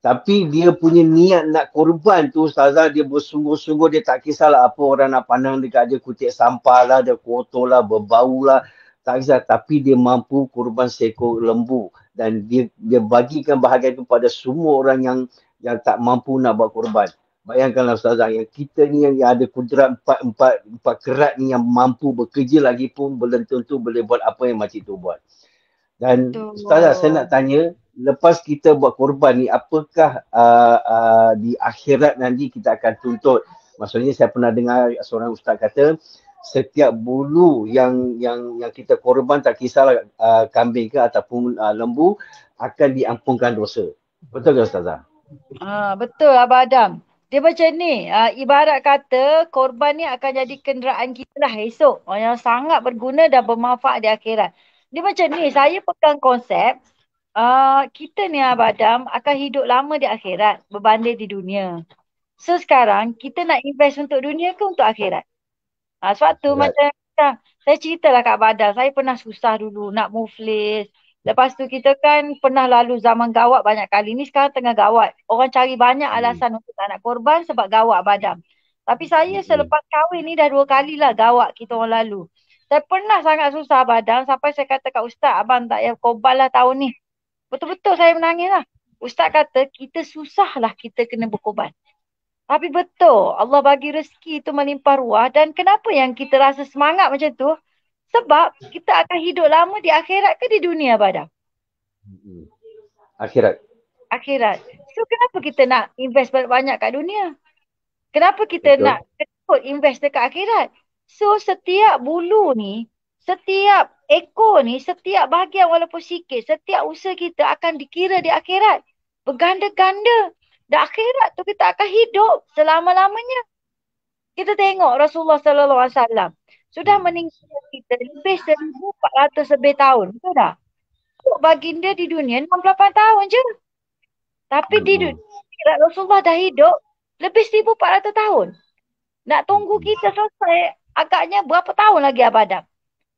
Tapi dia punya niat nak korban tu Ustazah, dia bersungguh-sungguh, dia tak kisahlah apa orang nak pandang dekat dia, kutip sampah lah, dia kotor lah, berbau lah. Tak kisah, tapi dia mampu korban seekor lembu. dan dia bagikan bahagian itu pada semua orang yang tak mampu nak buat korban. Bayangkanlah Ustazah, yang kita ni yang ada kudrat empat kerat ni yang mampu bekerja lagi pun belum tentu boleh buat apa yang makcik tu buat. Dan Ustazah, saya nak Betul. tanya, lepas kita buat korban ni, apakah di akhirat nanti kita akan tuntut? Maksudnya saya pernah dengar seorang ustaz kata, setiap bulu yang kita korban, tak kisahlah kambing ke ataupun lembu, akan diampunkan dosa. Betul ke Ustazah? Betul Abang Adam. Dia macam ni, ibarat kata korban ni akan jadi kenderaan kita lah esok. Yang sangat berguna dan bermanfaat di akhirat. Dia macam ni, saya pegang konsep, kita ni Abang Adam akan hidup lama di akhirat berbanding di dunia. So sekarang, kita nak invest untuk dunia ke untuk akhirat? Sebab tu Akhirat. macam saya ceritalah kat Abang Adam, saya pernah susah dulu nak muflis. Lepas tu kita kan pernah lalu zaman gawat banyak kali. Ni sekarang tengah gawat. Orang cari banyak alasan untuk tak nak korban sebab gawat badam. Tapi saya selepas kahwin ni dah 2 kalilah gawat kita orang lalu. Saya pernah sangat susah badam sampai saya kata kat Ustaz, abang tak payah korban lah tahun ni. Betul-betul saya menangis lah. Ustaz kata kita susah lah kita kena berkorban. Tapi betul Allah bagi rezeki tu melimpah ruah. Dan kenapa yang kita rasa semangat macam tu? Sebab kita akan hidup lama di akhirat ke di dunia badam? Akhirat. Akhirat. So kenapa kita nak invest banyak-banyak kat dunia? Kenapa kita Betul. nak ketut invest dekat akhirat? So setiap bulu ni, setiap ekor ni, setiap bahagian walaupun sikit, setiap usaha kita akan dikira di akhirat. Berganda-ganda. Dan akhirat tu kita akan hidup selama-lamanya. Kita tengok Rasulullah SAW sudah meninggalkan kita lebih 1400 lebih tahun. Betul tak? Untuk baginda di dunia 68 tahun je. Tapi di dunia Rasulullah dah hidup lebih 1400 tahun. Nak tunggu kita selesai agaknya berapa tahun lagi Abadam.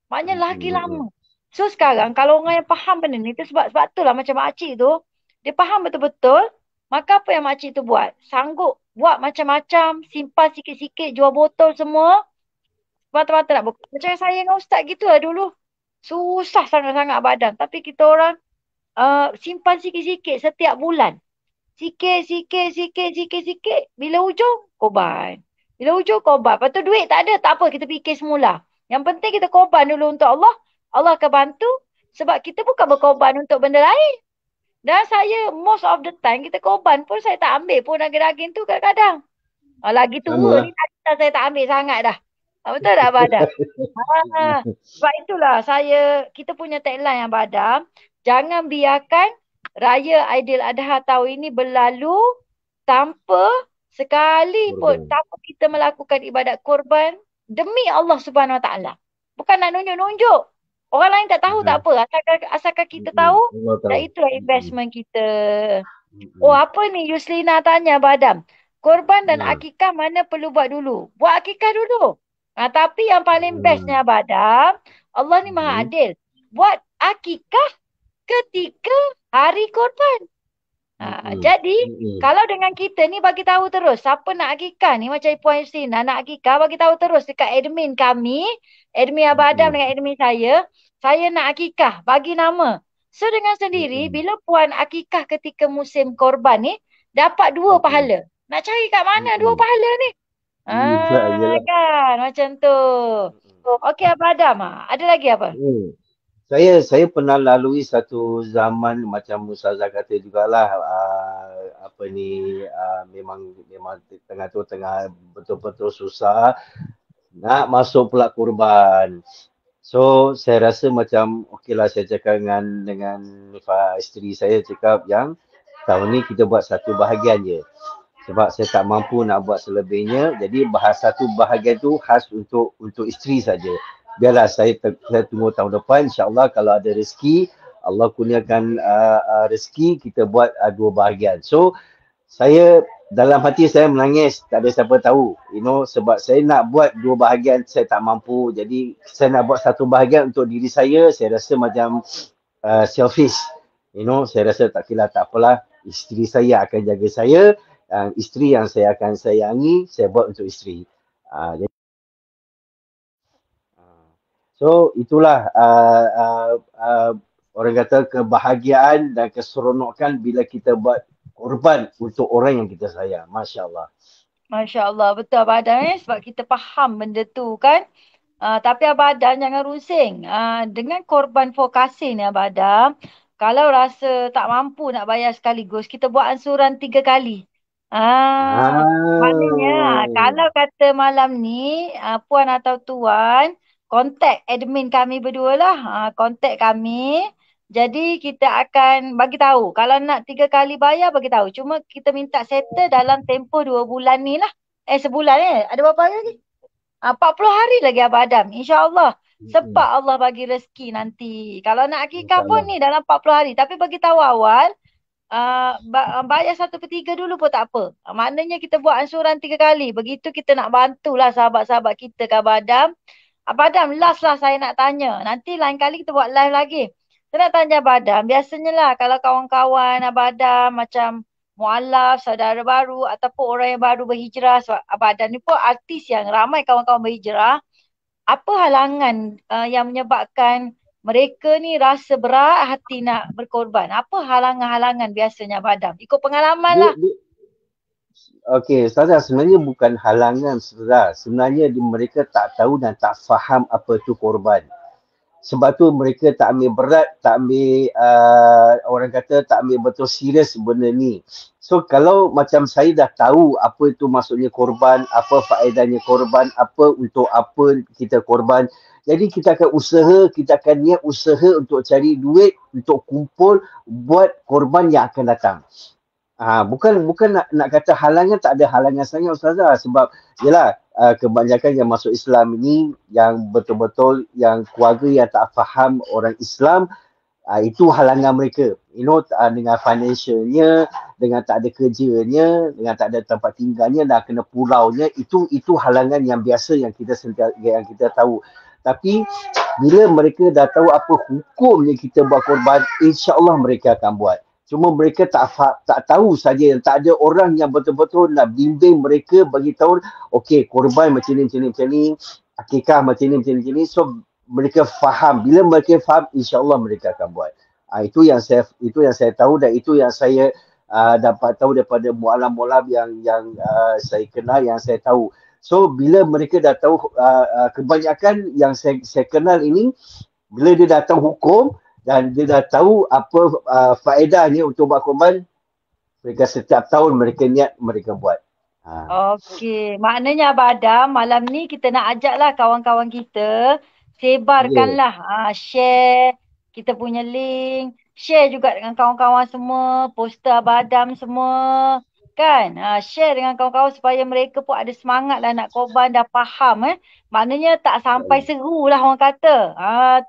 Maknanya lagi lama. So sekarang kalau orang yang faham benda ni, sebab itulah macam makcik tu, dia faham betul-betul, maka apa yang makcik tu buat? Sanggup buat macam-macam, simpan sikit-sikit, jual botol semua, mata-mata nak buka. Macam saya dengan Ustaz gitu lah dulu. Susah sangat-sangat Abadam. Tapi kita orang simpan sikit-sikit setiap bulan. Sikit. Bila hujung, korban. Bila hujung, korban. Lepas tu duit tak ada, tak apa. Kita fikir semula. Yang penting kita korban dulu untuk Allah. Allah akan bantu. Sebab kita bukan berkorban untuk benda lain. Dan saya, most of the time, kita korban pun saya tak ambil pun daging-daging tu kadang-kadang. Lagi tua ni, saya tak ambil sangat dah. Betul tak, Abang Adam? Sebab itulah kita punya tagline yang Abang Adam, jangan biarkan Raya Aidiladha tahun ini berlalu tanpa sekali pun, tanpa kita melakukan ibadat korban demi Allah Subhanahu Wa Taala. Bukan nak nunjuk-nunjuk. Orang lain tak tahu tak apa. Asalkan kita tahu, dan itulah investment kita. Oh, apa ni Yuslina tanya Abang Adam? Korban dan akikah mana perlu buat dulu? Buat akikah dulu. Tapi yang paling bestnya Abang Adam, Allah ni maha adil. Buat akikah ketika hari korban. Jadi, kalau dengan kita ni bagi tahu terus, siapa nak akikah ni, macam Puan Yuslina nak akikah, bagi tahu terus dekat admin kami, admin Abang Adam dengan admin saya nak akikah, bagi nama. So, dengan sendiri, bila Puan akikah ketika musim korban ni, dapat 2 pahala. Nak cari kat mana 2 pahala ni? Kan, macam tu. Okey, Abang Adam, ada lagi apa? Saya pernah lalui satu zaman macam Ustazah kata jugalah, memang tengah betul-betul susah nak masuk pula kurban. So saya rasa macam okeylah, saya cakap dengan isteri saya, cakap yang tahun ni kita buat satu bahagian je. Sebab saya tak mampu nak buat selebihnya, jadi satu bahagian tu khas untuk isteri saja. Biarlah saya tunggu tahun depan, insya-Allah kalau ada rezeki, Allah kurniakan rezeki, kita buat 2 bahagian. So saya dalam hati saya menangis, tak ada siapa tahu, sebab saya nak buat 2 bahagian, saya tak mampu. Jadi saya nak buat satu bahagian untuk diri saya rasa macam selfish. Saya rasa tak apalah, isteri saya akan jaga saya, isteri yang saya akan sayangi, saya buat untuk isteri. So itulah orang kata kebahagiaan dan keseronokan bila kita buat korban untuk orang yang kita sayang. Masya Allah. Masya Allah, betul Abang Adam sebab kita faham benda tu kan. Tapi Abang Adam jangan rusing. Dengan korban vokasi ni Abang Adam, kalau rasa tak mampu nak bayar sekaligus, kita buat ansuran 3 kali. Maknanya Ah, kalau kata malam ni puan atau tuan, kontak admin kami berdua lah. Kontak kami. Jadi kita akan bagi tahu. Kalau nak 3 kali bayar bagi tahu. Cuma kita minta settle dalam tempoh 2 bulan ni lah. Sebulan Ada berapa hari lagi? 40 hari lagi Abang Adam. InsyaAllah. mm-mm. Sebab Allah bagi rezeki nanti. Kalau nak akikah pun InsyaAllah. ni dalam 40 hari. Tapi bagi tahu awal. Bayar 1/3 dulu pun tak apa. Maknanya kita buat ansuran 3 kali. Begitu kita nak bantulah sahabat-sahabat kita ke Abang Adam. Abang Adam, last lah saya nak tanya. Nanti lain kali kita buat live lagi. Saya nak tanya Abang Adam. Biasanya lah kalau kawan-kawan Abang Adam macam mualaf, saudara baru ataupun orang yang baru berhijrah. Sebab Abang Adam ni pun artis yang ramai kawan-kawan berhijrah. Apa halangan yang menyebabkan mereka ni rasa berat hati nak berkorban? Apa halangan-halangan biasanya Abang Adam? Ikut pengalaman Dia, lah. dia, Okey, Ustazah, sebenarnya bukan halangan, Ustazah. Sebenarnya mereka tak tahu dan tak faham apa tu korban. Sebab tu mereka tak ambil berat, tak ambil, orang kata tak ambil betul serius benda ni. So kalau macam saya dah tahu apa itu maksudnya korban, apa faedahnya korban, apa untuk apa kita korban. Jadi kita akan usaha, kita akan niat usaha untuk cari duit, untuk kumpul, buat korban yang akan datang. Bukan nak kata halangan, tak ada halangan sangat Ustazah, sebab yalah kebanyakan yang masuk Islam ini yang betul-betul yang keluarga yang tak faham orang Islam, itu halangan mereka, dengan financialnya, dengan tak ada kerjanya, dengan tak ada tempat tinggalnya dan kena pulaunya, itu halangan yang biasa yang kita tahu. Tapi bila mereka dah tahu apa hukumnya kita buat korban, insya-Allah mereka akan buat. Cuma mereka tak tahu saja, tak ada orang yang betul-betul nak bimbing mereka, bagi tahu okey korban macam ni, akikah macam ni. So mereka faham. Bila mereka faham, insya-Allah mereka akan buat. Itu yang saya tahu dan itu yang saya dapat tahu daripada mualaf-mualaf yang saya kenal, yang saya tahu. So bila mereka dah tahu, kebanyakan yang saya kenal ini, bila dia dah tahu hukum dan dia dah tahu apa faedahnya untuk buat korban, mereka setiap tahun mereka niat, mereka buat. Okey, maknanya Abang Adam, malam ni kita nak ajaklah kawan-kawan kita, sebarkanlah, share kita punya link, share juga dengan kawan-kawan semua, poster Abang Adam semua, kan? Share dengan kawan-kawan supaya mereka pun ada semangat lah nak korban, dah faham. Maknanya tak sampai seru lah orang kata.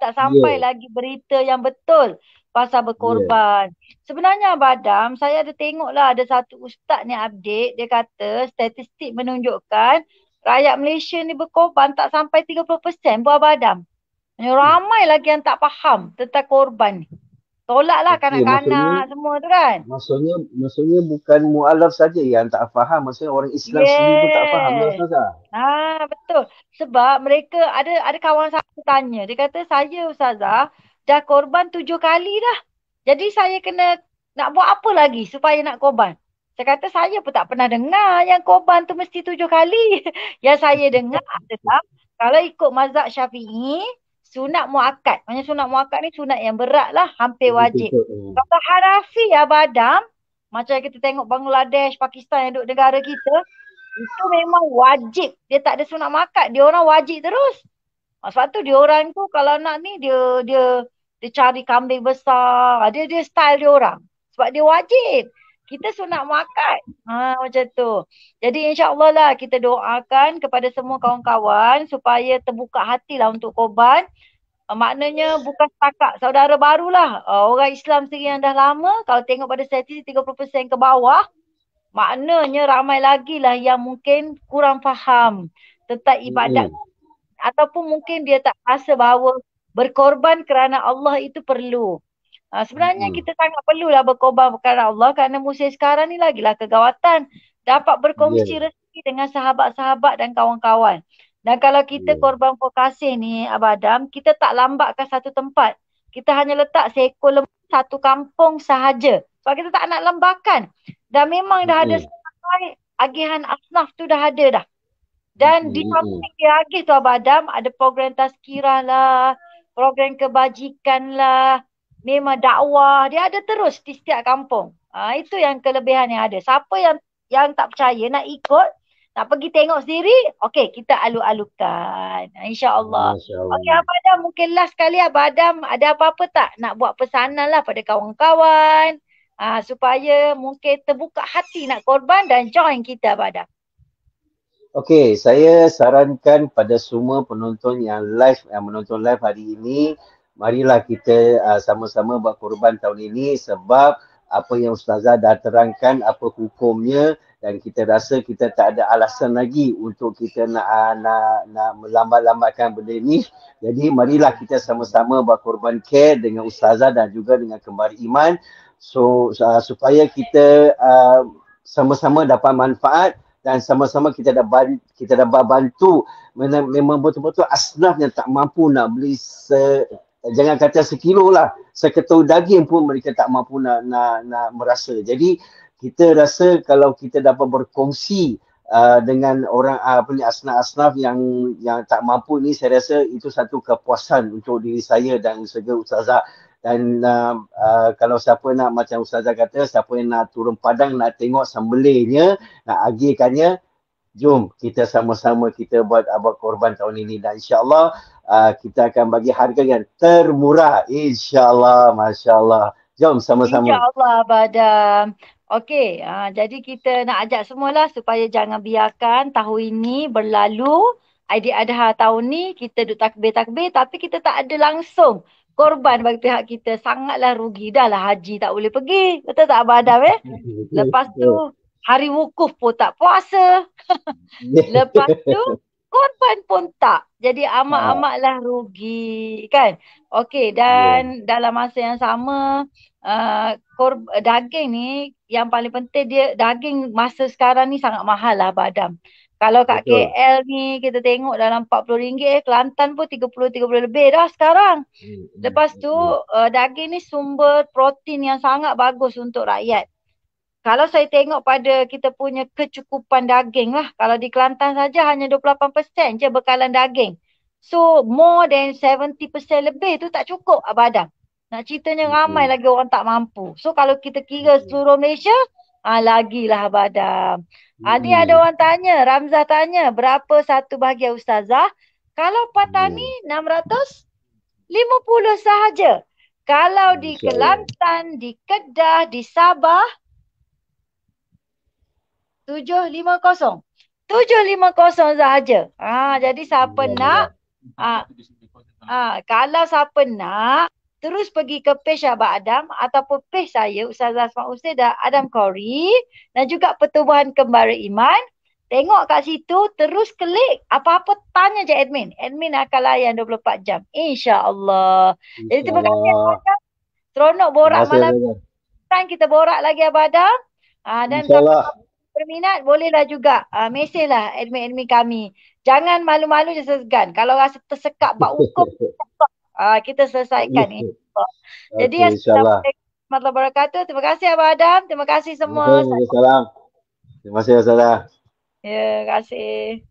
Tak sampai lagi berita yang betul pasal berkorban. Sebenarnya Abang Adam, saya ada tengok lah ada satu ustaz ni update, dia kata statistik menunjukkan rakyat Malaysia ni berkorban tak sampai 30% pun Abang Adam. Ramai lagi yang tak faham tentang korban ni. Tolaklah kanak-kanak semua tu kan. Maksudnya bukan mualaf saja yang tak faham, maksudnya orang Islam sendiri pun tak faham lah Ustazah. Betul. Sebab mereka ada kawan saya tanya, dia kata saya Ustazah dah korban 7 kali dah. Jadi saya kena nak buat apa lagi supaya nak korban? Saya kata saya pun tak pernah dengar yang korban tu mesti 7 kali. Yang saya dengar adalah kalau ikut mazhab Syafi'i, sunat muakkad. Maksudnya sunat muakkad ni sunat yang berat lah, hampir wajib. Kalau Hanafi Abang Adam, macam kita tengok Bangladesh, Pakistan yang duduk negara kita, itu memang wajib. Dia tak ada sunat muakkad, dia orang wajib terus. Sebab tu dia orang tu kalau nak ni dia cari kambing besar. Dia style dia orang. Sebab dia wajib. Kita sunat muakkad. Macam tu. Jadi insya-Allah lah kita doakan kepada semua kawan-kawan supaya terbuka hatilah untuk korban. Maknanya bukan setakat saudara barulah. Orang Islam sendiri yang dah lama, kalau tengok pada statistik 30% ke bawah, maknanya ramai lagi lah yang mungkin kurang faham tentang ibadat. Ataupun mungkin dia tak rasa bahawa berkorban kerana Allah itu perlu. Sebenarnya kita sangat perlulah berkorban kerana Allah, kerana musim sekarang ni lagilah kegawatan. Dapat berkongsi rezeki dengan sahabat-sahabat dan kawan-kawan. Dan kalau kita korban vokasi ni Abang Adam, kita tak lambatkan satu tempat. Kita hanya letak seekor lembu satu kampung sahaja. Sebab kita tak nak lembakan. Dan memang dah ada sampai agihan asnaf tu dah ada dah. Dan di samping dia agih tu Abang Adam, ada program tazkirah lah, program kebajikan lah, memang dakwah. Dia ada terus di setiap kampung. Itu yang kelebihan yang ada. Siapa yang tak percaya nak ikut, nak pergi tengok sendiri, okey kita alu-alukan. InsyaAllah. Okey Abang Adam, mungkin last sekali Abang Adam ada apa-apa tak nak buat pesanan lah pada kawan-kawan. Supaya mungkin terbuka hati nak korban dan join kita Abang Adam. Okey, saya sarankan pada semua penonton yang menonton live hari ini, marilah kita sama-sama buat korban tahun ini sebab apa yang Ustazah dah terangkan apa hukumnya dan kita rasa kita tak ada alasan lagi untuk kita nak melambat-lambatkan benda ni. Jadi marilah kita sama-sama buat korban care dengan Ustazah dan juga dengan kembar iman supaya kita sama-sama dapat manfaat dan sama-sama kita dapat bantu memang betul-betul asnaf yang tak mampu nak beli jangan kata sekilo lah, seketul daging pun mereka tak mampu nak merasa. Jadi kita rasa kalau kita dapat berkongsi dengan orang asnaf-asnaf yang tak mampu ni, saya rasa itu satu kepuasan untuk diri saya dan juga Ustazah. Dan kalau siapa nak, macam Ustazah kata, siapa yang nak turun padang nak tengok sembelihnya, nak agihkannya, jom kita sama-sama kita buat korban tahun ini dan insyaAllah kita akan bagi harga yang termurah, insyaAllah. Masya Allah, jom sama-sama. InsyaAllah Abang Adam. Okey, jadi kita nak ajak semualah supaya jangan biarkan tahun ini berlalu. Aidiladha tahun ni kita duduk takbir-takbir tapi kita tak ada langsung korban bagi pihak kita. Sangatlah rugi. Dah lah haji tak boleh pergi. Betul tak Abang Adam Lepas tu hari wukuf pun tak puasa. Lepas tu korban pun tak. Jadi amat-amatlah rugi kan. Okey, dan dalam masa yang sama daging ni yang paling penting, dia daging masa sekarang ni sangat mahal lah Abang Adam. Kalau kat KL ni kita tengok dalam RM40, Kelantan pun 30 lebih dah sekarang. Lepas tu daging ni sumber protein yang sangat bagus untuk rakyat. Kalau saya tengok pada kita punya kecukupan daging lah. Kalau di Kelantan saja hanya 28% je bekalan daging. So more than 70% lebih tu tak cukup Abang Adam. Nak ceritanya ramai lagi orang tak mampu. So kalau kita kira seluruh Malaysia, lagilah Abang Adam. Ni ada orang tanya, Ramzah tanya, berapa satu bahagian Ustazah? Kalau Patani 650 sahaja. Kalau di Kelantan, di Kedah, di Sabah, 750. 750 sahaja. Jadi siapa nak, kalau siapa nak, terus pergi ke page Abang Adam ataupun page saya, Ustazah Asma Usaidah Adam Khoury dan juga Pertubuhan Kembara Iman. Tengok kat situ, terus klik. Apa-apa tanya je admin. Admin akan layan 24 jam. InsyaAllah. Jadi terima kasih Abang Adam. Seronok borak malam ni. Kita borak lagi Abang Adam. Dan siapa berminat, bolehlah juga mesej lah admin-admin kami. Jangan malu-malu je segan. Kalau rasa tersekap bak hukum, kita selesaikan. Jadi Assalamualaikum warahmatullahi wabarakatuh. Terima kasih Abang Adam. Terima kasih semua. Terima kasih. Terima kasih Ustazah. Ya, terima kasih.